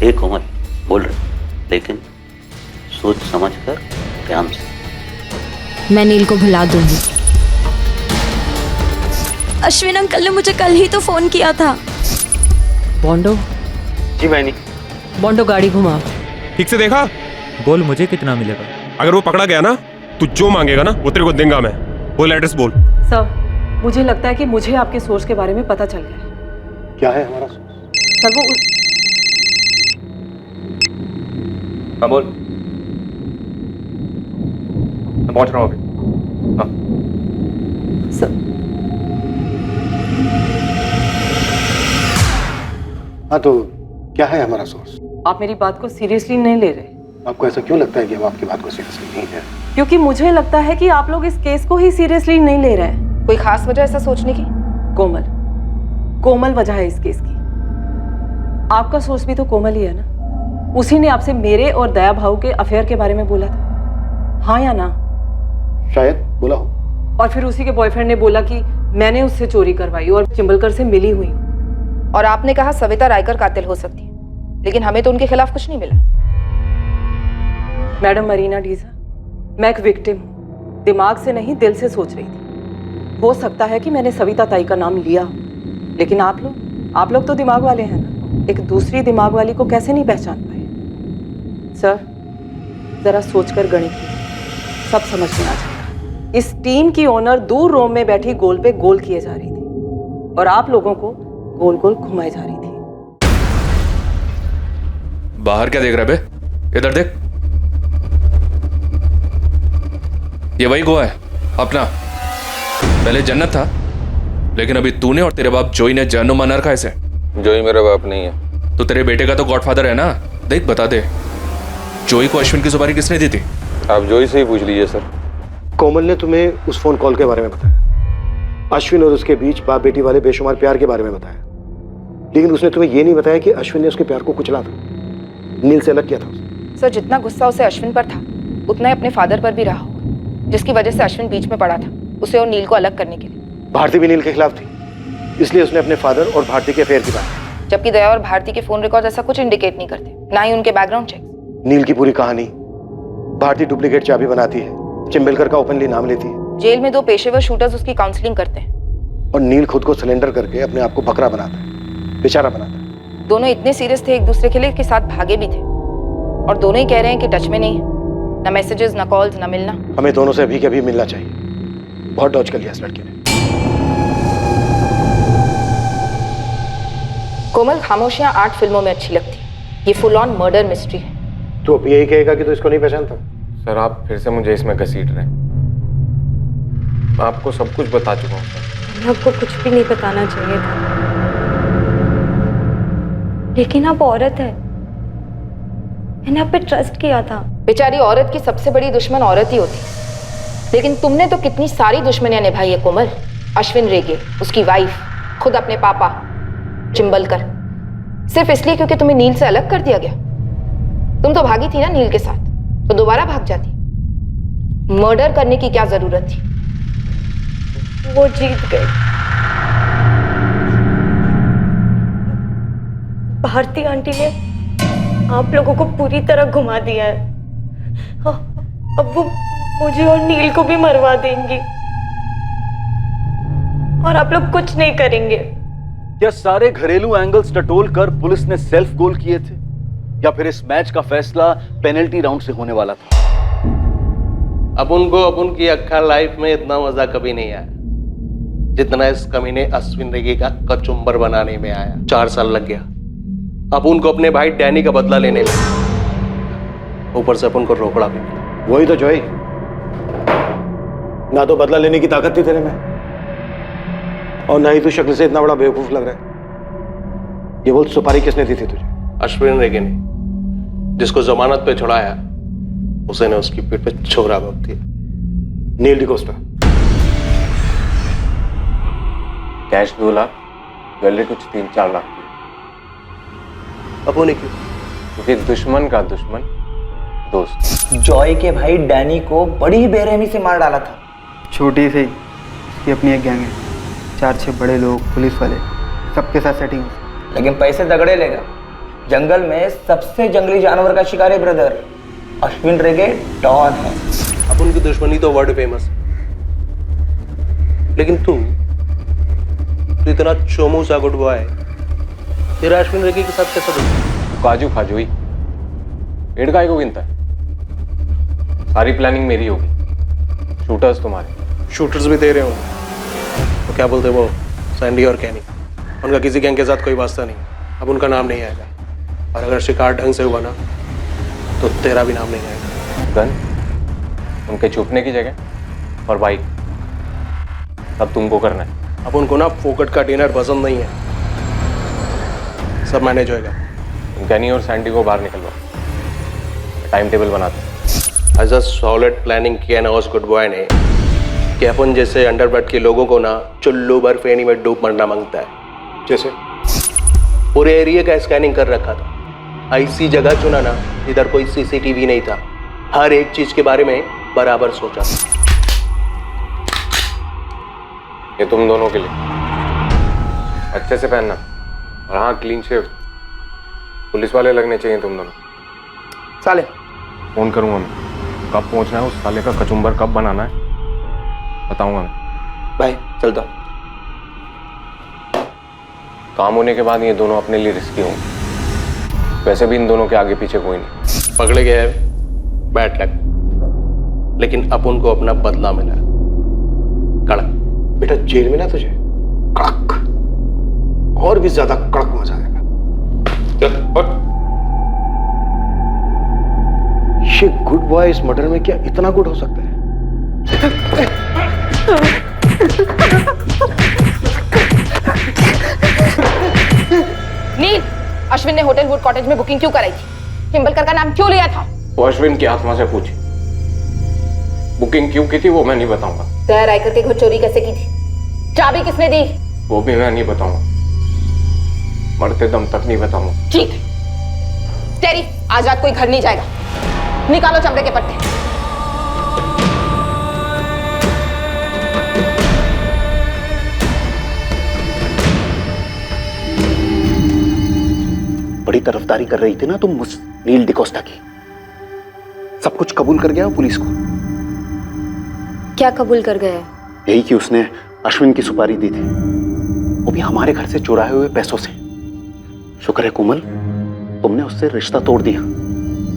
एक कोमल बोल रहे, लेकिन सोच समझ कर ध्यान से। मैं नील को भुला दूंगी। अश्विन अंकल ने मुझे कल ही तो फोन किया था। बॉन्डो। जी मैनी। बॉन्डो गाड़ी घुमा। ठीक से देखा? बोल मुझे कितना मिलेगा? अगर वो पकड़ा गया ना तो जो मांगेगा ना वो तेरे को देंगे मैं। बोल एड्रेस बोल। सर मुझे लगता है कि मुझे आपके सोर्स के बारे में पता चल गया है। क्या है हमारा सोर्स? सर वो हाँ बोल। मैं पहुंच रहा हूँ अभी। हाँ। हाँ तो क्या है हमारा सोर्स? आप मेरी बात को सीरियसली नहीं ले रहे। आपको ऐसा क्यों लगता है कि हम आपकी बात को सीरियसली नहीं है? क्योंकि मुझे लगता है कि आप लोग इस केस को ही सीरियसली नहीं ले रहे हैं। कोई खास वजह ऐसा सोचने की? कोमल वजह है इस केस की। आपका सोर्स भी तो कोमल ही है ना। उसी ने आपसे मेरे और दया भाऊ के अफेयर के बारे में बोला था, हाँ या ना? शायद बोला हो। और फिर उसी के बॉयफ्रेंड ने बोला कि मैंने उससे चोरी करवाई और चिंबलकर से मिली हुई हूँ। और आपने कहा सविता रायकर कातिल हो सकती है, लेकिन हमें तो उनके खिलाफ कुछ नहीं मिला। मैडम मरीना डीजा, मैं एक विक्टिम हूँ, दिमाग से नहीं दिल से सोच रही थी। हो सकता है कि मैंने सविता ताई का नाम लिया, लेकिन आप लोग तो दिमाग वाले हैं ना। एक दूसरी दिमाग वाली को कैसे नहीं पहचान पाए? सर जरा सोचकर गणित कीजिए, सब समझ में आ जाएगा। इस टीम की ओनर दूर रोम में बैठी गोल पे गोल किए जा रही थी और आप लोगों को गोल गोल घुमाई जा रही थी। बाहर क्या देख रहा है बे? इधर देख। ये वही गोवा है अपना। पहले जन्नत था, लेकिन अभी तूने और तेरे बाप जोई ने जहन्नुम बना रखा है इसे। जोई मेरा बाप नहीं है। तो तेरे बेटे का तो गॉडफादर है ना। देख बता दे, जोई को अश्विन की सुपारी किसने दी थी? आप जोई से ही पूछ लीजिए सर। कोमल ने तुम्हें उस फोन कॉल के बारे में बताया, अश्विन और उसके बीच बाप बेटी वाले बेशुमार प्यार के बारे में बताया, लेकिन उसने तुम्हें यह नहीं बताया कि अश्विन ने उसके प्यार को कुचला था, नील से अलग किया था उसे। सर जितना गुस्सा उसे अश्विन पर था उतना ही अपने फादर पर भी रहा होगा, जिसकी वजह से अश्विन बीच में पड़ा था उसे और नील को अलग करने के लिए। भारती भी नील के खिलाफ थी, इसलिए उसने अपने फादर और भारती के अफेयर की बात की। जबकि दया और भारती के फोन रिकॉर्ड ऐसा कुछ इंडिकेट नहीं करते, ना ही उनके बैकग्राउंड चेक। नील की पूरी कहानी, भारती डुप्लीकेट चाबी बनाती है, चिंबलकर का ओपनली नाम लेती है। जेल में 2 पेशेवर शूटर्स उसकी काउंसलिंग करते हैं और नील खुद को सरेंडर करके अपने आप को बकरा बनाता है, बेचारा बनाता है। दोनों इतने सीरियस थे एक दूसरे के लिए कि साथ भागे भी थे, और दोनों ही कह रहे हैं कि टच में नहीं है, ना मैसेजेस, ना कॉल्स, ना मिलना। हमें दोनों से अभी के अभी मिलना चाहिए। बहुत डॉज कर लिया इस लड़के ने। कोमल, खामोशियां 8 फिल्मों में अच्छी लगती, ये फुल ऑन मर्डर मिस्ट्री है। तो अब यही कहेगा कि तो इसको नहीं पहचानता? सर आप फिर से मुझे इसमें घसीट रहे हैं। मैं आपको सब कुछ बता चुका हूँ सर। आपको कुछ भी नहीं बताना चाहिए था, लेकिन आप औरत है, मैंने आप पे ट्रस्ट किया था। बेचारी औरत की सबसे बड़ी दुश्मन औरत ही होती, लेकिन तुमने तो कितनी सारी दुश्मनियां निभाई है कोमल। अश्विन रेगे, उसकी वाइफ, खुद अपने पापा चिंबलकर, सिर्फ इसलिए क्योंकि तुम्हें नील से अलग कर दिया गया। तुम तो भागी थी ना नील के साथ, तो दोबारा भाग जाती। मर्डर करने की क्या जरूरत थी? वो जीत गए। भारती आंटी ने आप लोगों को पूरी तरह घुमा दिया है। अब वो मुझे और नील को भी मरवा देंगी और आप लोग कुछ नहीं करेंगे। क्या सारे घरेलू एंगल्स टटोल कर पुलिस ने सेल्फ गोल किए थे, या फिर इस मैच का फैसला पेनल्टी राउंड से होने वाला था? अपन को अपन की अक्खा लाइफ में इतना मजा कभी नहीं आया जितना इस कमीने अश्विन रेगे का कचुम्बर बनाने में आया। 4 साल लग गया अपन को अपने भाई डैनी का बदला लेने में, ऊपर से अपन को रोकड़ा भी मिला। वही तो जॉय, ना तो बदला लेने की ताकत थी तेरे में और ना ही तू शक्ल से इतना बड़ा बेवकूफ लग रहा है। ये बोल सुपारी किसने दी थी तुझे? अश्विन रेगे ने, जिसको जमानत पे छुड़ाया उसे ने उसकी पीठ पे छोरा घोप दिया। नील डिकोस्टा। कैश 2 लाख, ज्वेलरी कुछ 3-4 लाख की। अपू ने क्यों? क्योंकि दुश्मन का दुश्मन दोस्त। जॉय के भाई डैनी को बड़ी ही बेरहमी से मार डाला था। छोटी सी उसकी अपनी एक गैंग है, 4-6 बड़े लोग, पुलिस वाले, सबके साथ सेटिंग। लेकिन पैसे तगड़े लेगा। जंगल में सबसे जंगली जानवर का शिकार है ब्रदर, अश्विन रेगे डॉन है। अब उनकी दुश्मनी तो वर्ल्ड फेमस, लेकिन तू इतना चोमू सा गुड बॉय तेरा अश्विन रेगे के साथ कैसा दोस्त? काजू खाजूई पेड़ काय को गिनता है? सारी प्लानिंग मेरी होगी, शूटर्स तुम्हारे। शूटर्स भी दे रहे हो तो क्या बोलते वो सैंडी और कैनी, उनका किसी गैंग के साथ कोई वास्ता नहीं, अब उनका नाम नहीं आएगा। और अगर शिकार ढंग से हुआ ना तो तेरा भी नाम नहीं आएगा। गन, उनके छुपने की जगह और बाइक, सब तुमको करना है। अब उनको ना फोकट का डिनर पसंद नहीं है, सब मैनेज होएगा। कैनी और सैंडी को बाहर निकलवाओ, टाइम टेबल बनाते हैं। एज अ सॉलिड प्लानिंग किया ना उस गुड बॉय ने कि अपन जैसे अंडरवर्ल्ड के लोगों को ना चुल्लू भर फेनी में डूब मरना मांगता है। जैसे पूरे एरिया का स्कैनिंग कर रखा था, ऐसी जगह चुना ना इधर कोई सीसीटीवी नहीं था, हर एक चीज के बारे में बराबर सोचा। ये तुम दोनों के लिए, अच्छे से पहनना और हाँ क्लीन शेव। पुलिस वाले लगने चाहिए तुम दोनों। साले फोन करूंगा मैं, कब पहुंचना है, उस साले का कचुम्बर कब बनाना है बताऊंगा मैं। भाई चलता। काम होने के बाद ये दोनों अपने लिए रिस्की होंगे, वैसे भी इन दोनों के आगे पीछे कोई नहीं। पकड़े गए बैड लक, लेकिन अपन को अपना बदला मिला। कड़क बेटा, जेल में ना तुझे कड़क और भी ज्यादा कड़क मजा आएगा। ये गुड बॉय इस मर्डर में क्या इतना गुड हो सकता है? नील, अश्विन ने होटल वुड कॉटेज में बुकिंग क्यों कराई थी? चिंबलकर का नाम क्यों लिया था? वो अश्विन की आत्मा से पूछी, बुकिंग क्यों की थी वो मैं नहीं बताऊंगा। तय रायकर के घर चोरी कैसे की थी? चाबी किसने दी? वो भी मैं नहीं बताऊंगा, मरते दम तक नहीं बताऊंगा। ठीक है टेरी, आज रात कोई घर नहीं जाएगा, निकालो चमड़े के पट्टे। बड़ी तरफदारी कर रही थी ना तुम उस नील डिकोस्टा की, सब कुछ कबूल कर गया पुलिस को। क्या कबूल कर गया? यही कि उसने अश्विन की सुपारी दी थी, वो भी हमारे घर से चुराए हुए पैसों से। शुक्र है कोमल, तुमने उससे रिश्ता तोड़ दिया,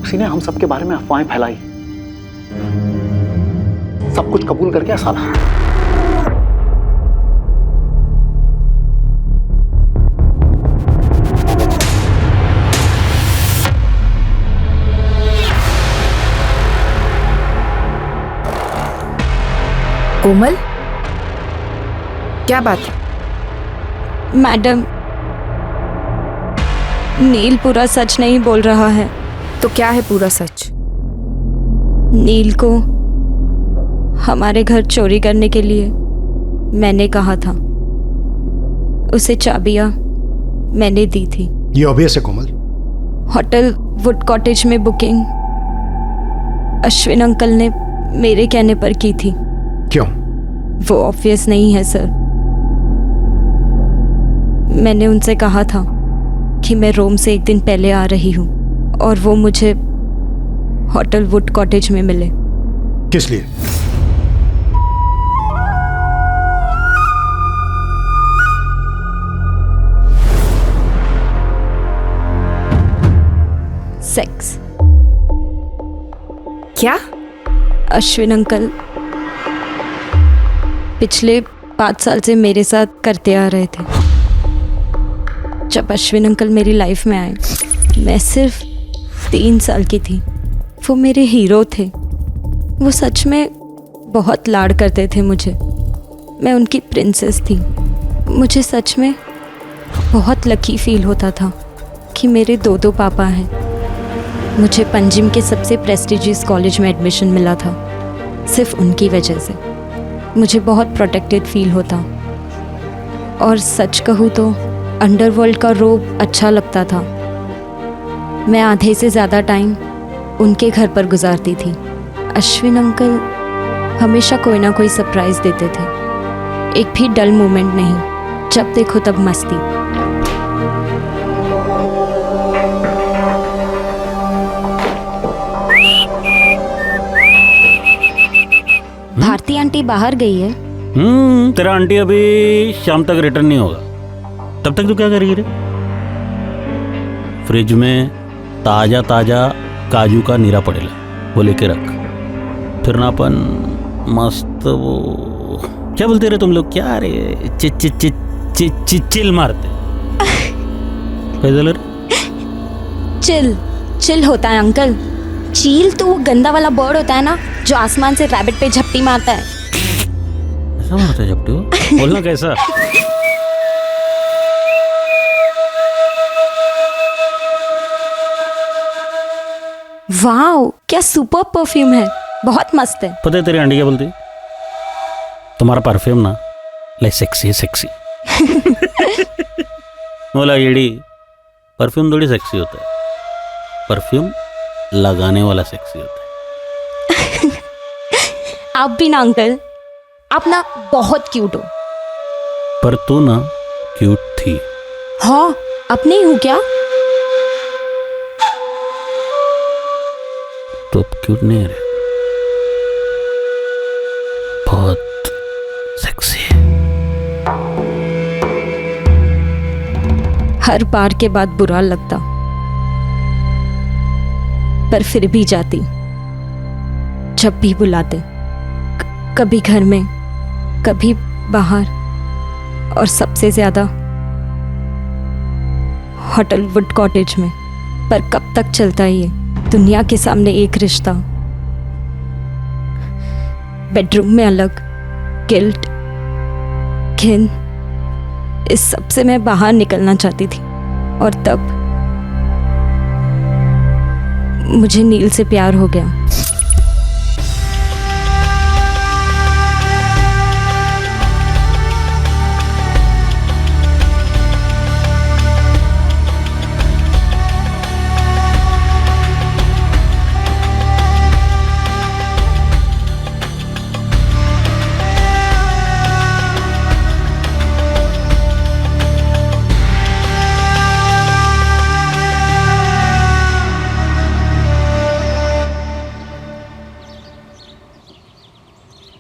उसी ने हम सबके बारे में अफवाहें फैलाई। सब कुछ कबूल कर गया साला। कोमल, क्या बात है? मैडम, नील पूरा सच नहीं बोल रहा है। तो क्या है पूरा सच? नील को हमारे घर चोरी करने के लिए मैंने कहा था, उसे चाबियां मैंने दी थी। ये ऑब्वियस है कोमल। होटल वुड कॉटेज में बुकिंग अश्विन अंकल ने मेरे कहने पर की थी। क्यों? वो ऑब्वियस नहीं है सर। मैंने उनसे कहा था कि मैं रोम से 1 दिन पहले आ रही हूँ और वो मुझे होटल वुड कॉटेज में मिले। किस लिए? सेक्स। क्या? अश्विन अंकल पिछले 5 साल से मेरे साथ करते आ रहे थे। जब अश्विन अंकल मेरी लाइफ में आए, मैं सिर्फ 3 साल की थी। वो मेरे हीरो थे। वो सच में बहुत लाड़ करते थे मुझे। मैं उनकी प्रिंसेस थी। मुझे सच में बहुत लकी फील होता था कि मेरे 2 पापा हैं। मुझे पंजिम के सबसे प्रेस्टिजियस कॉलेज में एडमिशन मिला था सिर्फ उनकी वजह से। मुझे बहुत प्रोटेक्टेड फील होता। और सच कहूँ तो अंडरवर्ल्ड का रोब अच्छा लगता था। मैं आधे से ज़्यादा टाइम उनके घर पर गुजारती थी। अश्विन अंकल हमेशा कोई ना कोई सरप्राइज़ देते थे। एक भी डल मोमेंट नहीं, जब देखो तब मस्ती। भारती आंटी बाहर गई है। तेरा आंटी अभी शाम तक रिटर्न नहीं होगा। तब तक तू क्या करेगी रे? फ्रिज में ताजा ताजा काजू का नीरा पड़ेला, वो लेके रख। फिर ना अपन मस्त वो क्या बोलते रहे तुम लोग, क्या रे, चिल मारते। चिल चिल होता है अंकल। चील तो वो गंदा वाला बर्ड होता है ना, जो आसमान से रैबिट पे झपटी मारता है। ऐसा मारता है झपटी? बोलना कैसा? वाओ, क्या सुपर परफ्यूम है, बहुत मस्त है। पता है तेरी आंटी क्या बोलती? तुम्हारा परफ्यूम ना लाइक सेक्सी है, सेक्सी। बोला येड़ी, परफ्यूम थोड़ी सेक्सी होता है, परफ्यूम लगाने वाला सेक्सी होता है। आप भी ना अंकल, आप ना बहुत क्यूट हो। पर तू ना क्यूट थी। हाँ, अपने ही हूँ क्या? तो अब क्यूट नहीं है रे, बहुत सेक्सी है। हर बार के बाद बुरा लगता, पर फिर भी जाती जब भी बुलाते। कभी घर में, कभी बाहर, और सबसे ज्यादा होटल वुड कॉटेज में। पर कब तक चलता ये दुनिया के सामने एक रिश्ता? बेडरूम में अलग, गिल्ट, घिन, इस सब से मैं बाहर निकलना चाहती थी। और तब मुझे नील से प्यार हो गया।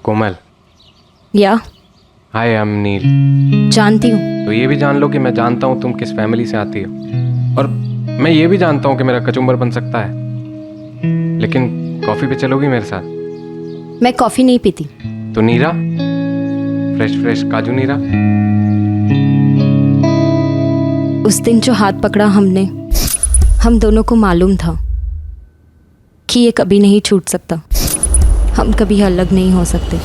कोमल। या हाय, आई एम नील। जानती हूँ। तो ये भी जान लो कि मैं जानता हूँ तुम किस फैमिली से आती हो, और मैं ये भी जानता हूँ कि मेरा कचुम्बर बन सकता है। लेकिन कॉफी पे चलोगी मेरे साथ? मैं कॉफी नहीं पीती। तो नीरा, फ्रेश फ्रेश काजू नीरा। उस दिन जो हाथ पकड़ा हमने, हम दोनों को मालूम था कि ये कभी नहीं छूट सकता। हम कभी अलग नहीं हो सकते।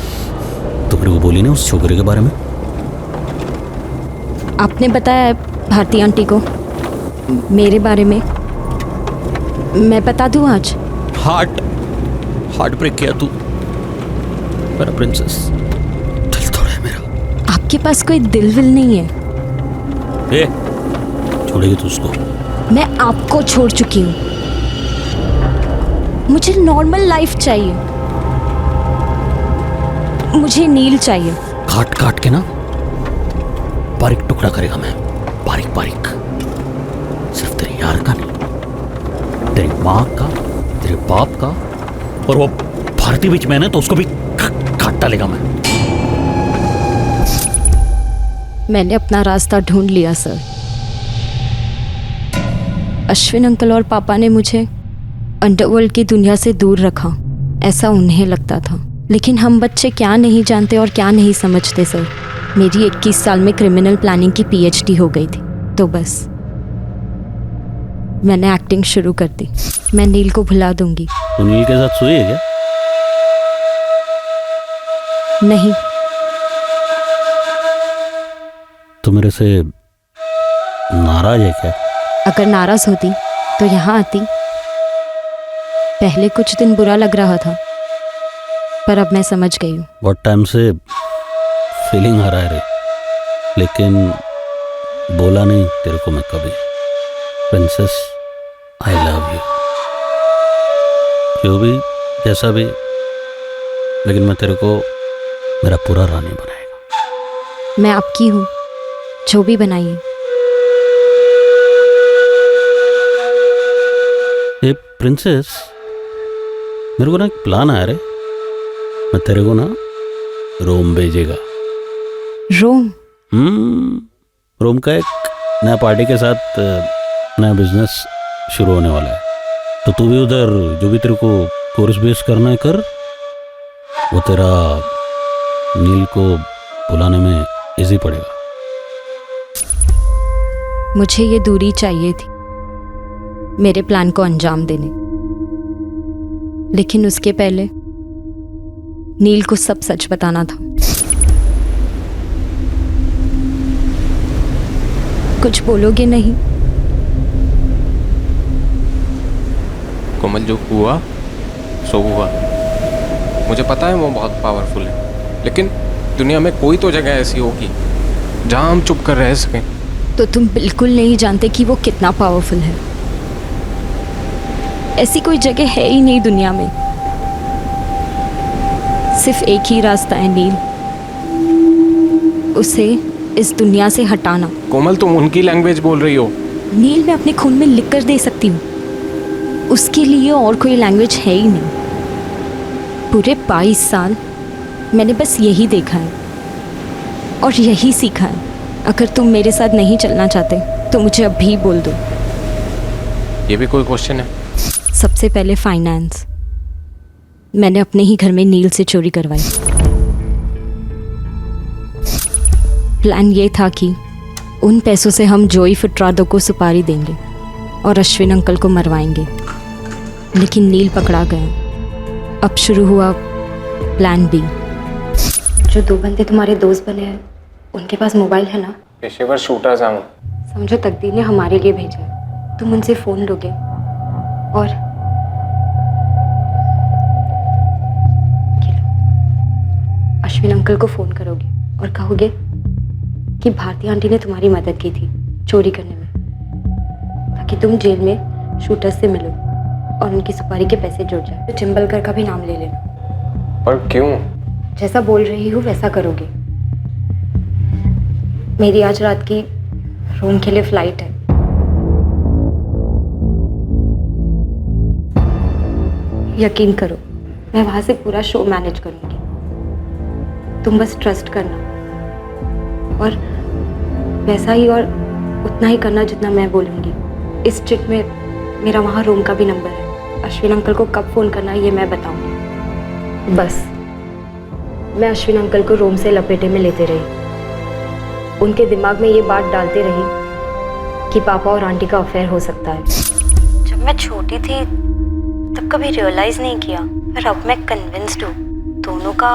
तो मेरे को बोली ना उस छोकरे के बारे में? आपने बताया भारती आंटी को मेरे बारे में। मैं बता दूं आज? हार्ट ब्रेक किया तू मेरा प्रिंसेस। दिल तोड़ा है मेरा। आपके पास कोई दिल विल नहीं है। ए, छोड़ेगी तू उसको? मैं आपको छोड़ चुकी हूँ। मुझे नॉर्मल लाइफ चाहिए। मुझे नील चाहिए। काट काट के ना बारीक टुकड़ा करेगा मैं, बारीक बारीक। सिर्फ तेरे यार का नहीं, तेरी माँ का, तेरे बाप का, और वो भारती बीच में ना तो उसको भी काट डालेगा मैं। मैंने अपना रास्ता ढूंढ लिया सर। अश्विन अंकल और पापा ने मुझे अंडरवर्ल्ड की दुनिया से दूर रखा। ऐसा उन्हें लगता था, लेकिन हम बच्चे क्या नहीं जानते और क्या नहीं समझते सर। मेरी 21 साल में क्रिमिनल प्लानिंग की PhD हो गई थी, तो बस मैंने एक्टिंग शुरू कर दी। मैं नील को भुला दूंगी। तो नील के साथ सोई है क्या? नहीं। तो मेरे से नाराज है क्या? अगर नाराज होती तो यहाँ आती। पहले कुछ दिन बुरा लग रहा था, पर अब मैं समझ गई हूँ। बहुत टाइम से फीलिंग आ रहा है रे, लेकिन बोला नहीं तेरे को मैं कभी। Princess, I love you. जो भी जैसा भी, लेकिन मैं तेरे को मेरा पूरा रानी बनाएगा। मैं आपकी हूँ, जो भी बनाइए। ये प्रिंसेस, मेरे को ना एक प्लान आया रे। मैं तेरे को ना रोम भेजेगा। रोम? रोम का एक नया पार्टी के साथ नया बिजनेस शुरू होने वाला है। तो तू भी उधर जो भी तेरे को कोर्स बेस करना है कर। वो तेरा नील को बुलाने में इजी पड़ेगा। मुझे ये दूरी चाहिए थी मेरे प्लान को अंजाम देने, लेकिन उसके पहले नील को सब सच बताना था। कुछ बोलोगे नहीं? कोमल, जो हुआ सो हुआ। मुझे पता है वो बहुत पावरफुल है, लेकिन दुनिया में कोई तो जगह ऐसी होगी जहां हम चुप कर रह सकें। तो तुम बिल्कुल नहीं जानते कि वो कितना पावरफुल है। ऐसी कोई जगह है ही नहीं दुनिया में। सिर्फ एक ही रास्ता है नील, उसे इस दुनिया से हटाना। कोमल, तुम उनकी लैंग्वेज बोल रही हो। नील मैं अपने खून में लिख कर दे सकती हूँ, उसके लिए और कोई लैंग्वेज है ही नहीं। पूरे 22 साल मैंने बस यही देखा है और यही सीखा है। अगर तुम मेरे साथ नहीं चलना चाहते तो मुझे अभी बोल दो। ये भी कोई क्वेश्चन है? सबसे पहले फाइनेंस। मैंने अपने ही घर में नील से चोरी करवाई। प्लान ये था कि उन पैसों से हम जोई फुटरादो को सुपारी देंगे और अश्विन अंकल को मरवाएंगे, लेकिन नील पकड़ा गया। अब शुरू हुआ प्लान बी। जो 2 बंदे तुम्हारे दोस्त बने हैं, उनके पास मोबाइल है ना? पेशेवर शूटर्स हैं। समझो तकदीर ने हमारे लिए भेजा है। तुम उनसे फोन लोगे और अश्विन अंकल को फोन करोगे और कहोगे कि भारती आंटी ने तुम्हारी मदद की थी चोरी करने में, ताकि तुम जेल में शूटर्स से मिलो और उनकी सुपारी के पैसे जुड़ जाए। तो चिंबलकर का भी नाम ले लेना। पर क्यों? जैसा बोल रही हूँ वैसा करोगे। मेरी आज रात की रोम के लिए फ्लाइट है। यकीन करो, मैं वहां से पूरा शो मैनेज करूंगी। तुम बस ट्रस्ट करना और वैसा ही और उतना ही करना जितना मैं बोलूंगी। इस चिट में मेरा वहाँ रोम का भी नंबर है। अश्विन अंकल को कब फ़ोन करना है ये मैं बताऊंगी। बस मैं अश्विन अंकल को रोम से लपेटे में लेते रही, उनके दिमाग में ये बात डालते रही कि पापा और आंटी का अफेयर हो सकता है। जब मैं छोटी थी तब कभी रियलाइज़ नहीं किया, पर अब मैं कन्विंस्ड हूँ दोनों का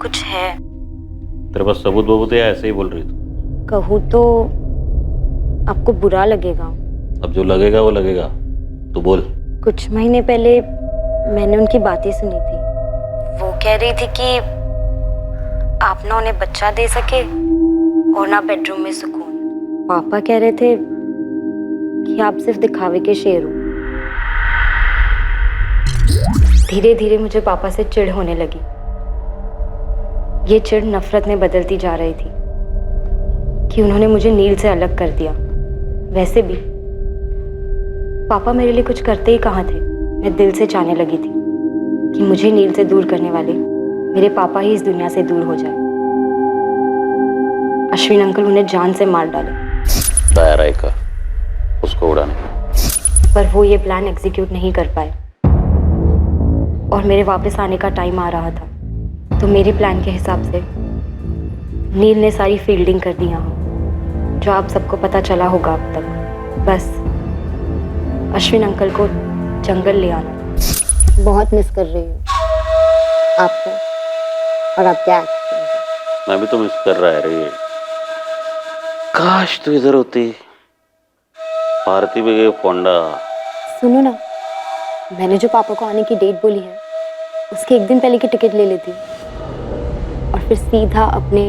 कुछ है। तेरे पास सबूत बबूत है? ऐसे ही बोल रही तू? कहूँ तो आपको बुरा लगेगा। अब जो लगेगा वो लगेगा, तू बोल। कुछ महीने पहले मैंने उनकी बातें सुनी थी। वो कह रही थी कि आप ना उन्हें बच्चा दे सके और ना बेडरूम में सुकून। पापा कह रहे थे कि आप सिर्फ दिखावे के शेर हो। धीरे धीरे मुझे पापा से चिढ़ होने लगी। ये चिढ़ नफरत में बदलती जा रही थी कि उन्होंने मुझे नील से अलग कर दिया। वैसे भी पापा मेरे लिए कुछ करते ही कहाँ थे। मैं दिल से चाहने लगी थी कि मुझे नील से दूर करने वाले मेरे पापा ही इस दुनिया से दूर हो जाए। अश्विन अंकल उन्हें जान से मार डाले। दायरा का उसको उड़ाने, पर वो ये प्लान एग्जीक्यूट नहीं कर पाए। और मेरे वापस आने का टाइम आ रहा था, तो मेरे प्लान के हिसाब से नील ने सारी फील्डिंग कर दी यहाँ, जो आप सबको पता चला होगा अब तक। बस अश्विन अंकल को जंगल ले आना। बहुत मिस कर रही हूँ आपको और आपके एक्टिंग। मैं भी तो मिस कर रहा है रे। काश तू इधर होती। भारती भी गई फोंडा। सुनो ना, मैंने जो पापा को आने की डेट बोली है, उसके एक दिन पहले की टिकट ले लेती हूँ और फिर सीधा अपने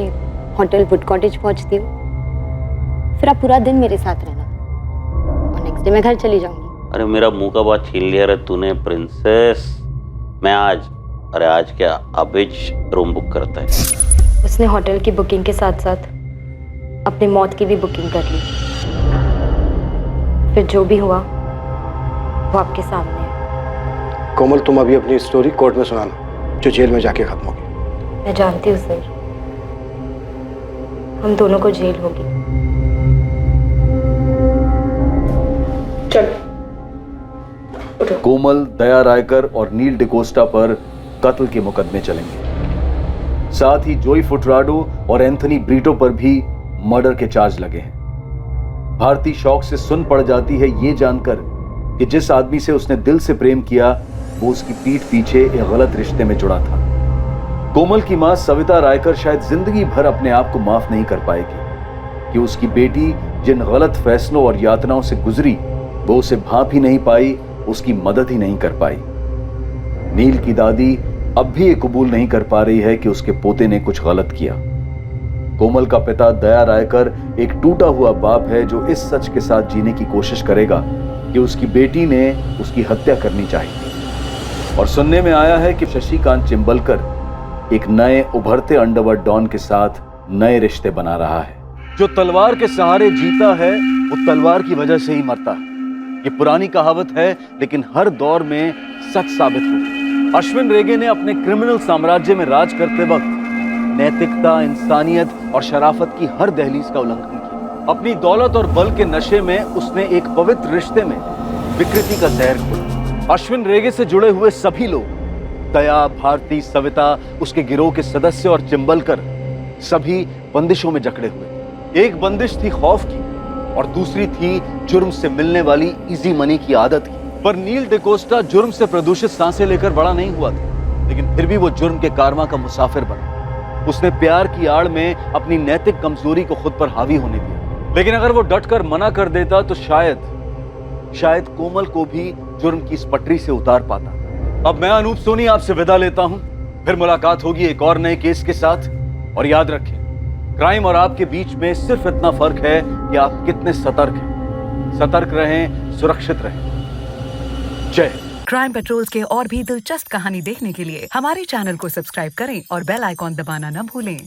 होटल वुड कॉटेज पहुँचती हूँ। फिर आप पूरा दिन मेरे साथ रहना और नेक्स्ट डे मैं घर चली जाऊंगी। अरे मेरा मुंह का बात छीन लिया रे तूने प्रिंसेस। मैं आज क्या अभी रूम बुक करता है। उसने होटल की बुकिंग के साथ साथ अपनी मौत की भी बुकिंग कर ली। फिर जो भी हुआ वो आपके सामने है। कोमल, तुम अभी अपनी स्टोरी कोर्ट में सुनाना, जो जेल में जाके खत्म होगी। मैं जानती हूँ सर, हम दोनों को जेल होगी। चलो। कोमल, दया रायकर और नील डिकोस्टा पर कत्ल के मुकदमे चलेंगे। साथ ही जोई फुटराडो और एंथनी ब्रीटो पर भी मर्डर के चार्ज लगे हैं। भारती शौक से सुन पड़ जाती है ये जानकर कि जिस आदमी से उसने दिल से प्रेम किया वो उसकी पीठ पीछे एक गलत रिश्ते में जुड़ा था। कोमल की मां सविता रायकर शायद जिंदगी भर अपने आप को माफ नहीं कर पाएगी कि उसकी बेटी जिन गलत फैसलों और यातनाओं से गुजरी वो उसे भाप ही नहीं पाई, उसकी मदद ही नहीं कर पाई। नील की दादी अब भी ये कबूल नहीं कर पा रही है कि उसके पोते ने कुछ गलत किया। कोमल का पिता दया रायकर एक टूटा हुआ बाप है जो इस सच के साथ जीने की कोशिश करेगा कि उसकी बेटी ने उसकी हत्या करनी चाहिए। और सुनने में आया है कि शशिकांत चिंबलकर एक नए उभरते अंडरवर्ल्ड डॉन के साथ नए रिश्ते बना रहा है। जो तलवार के सहारे जीता है वो तलवार की वजह से ही मरता है। ये पुरानी कहावत है, लेकिन हर दौर में सच साबित होती। अश्विन रेगे ने अपने क्रिमिनल साम्राज्य में राज करते वक्त नैतिकता, इंसानियत और शराफत की हर दहलीज का उल्लंघन किया। अपनी दौलत और बल के नशे में उसने एक पवित्र रिश्ते में विकृति का जहर घोला। अश्विन रेगे से जुड़े हुए सभी लोग, दया, भारती, सविता, उसके गिरोह के सदस्य और चिंबलकर, सभी बंदिशों में जकड़े हुए। एक बंदिश थी खौफ की और दूसरी थी जुर्म से मिलने वाली इजी मनी की आदत की। पर नील डिकोस्टा जुर्म से प्रदूषित सांसें लेकर बड़ा नहीं हुआ था, लेकिन फिर भी वो जुर्म के कारमा का मुसाफिर बना। उसने प्यार की आड़ में अपनी नैतिक कमजोरी को खुद पर हावी होने दिया। लेकिन अगर वो डटकर मना कर देता तो शायद कोमल को भी जुर्म की इस पटरी से उतार पाता। अब मैं अनूप सोनी आपसे विदा लेता हूं। फिर मुलाकात होगी एक और नए केस के साथ। और याद रखें, क्राइम और आपके बीच में सिर्फ इतना फर्क है कि आप कितने सतर्क हैं। सतर्क रहें, सुरक्षित रहें। जय। क्राइम पेट्रोल्स के और भी दिलचस्प कहानी देखने के लिए हमारे चैनल को सब्सक्राइब करें और बेल आइकॉन दबाना न भूलें।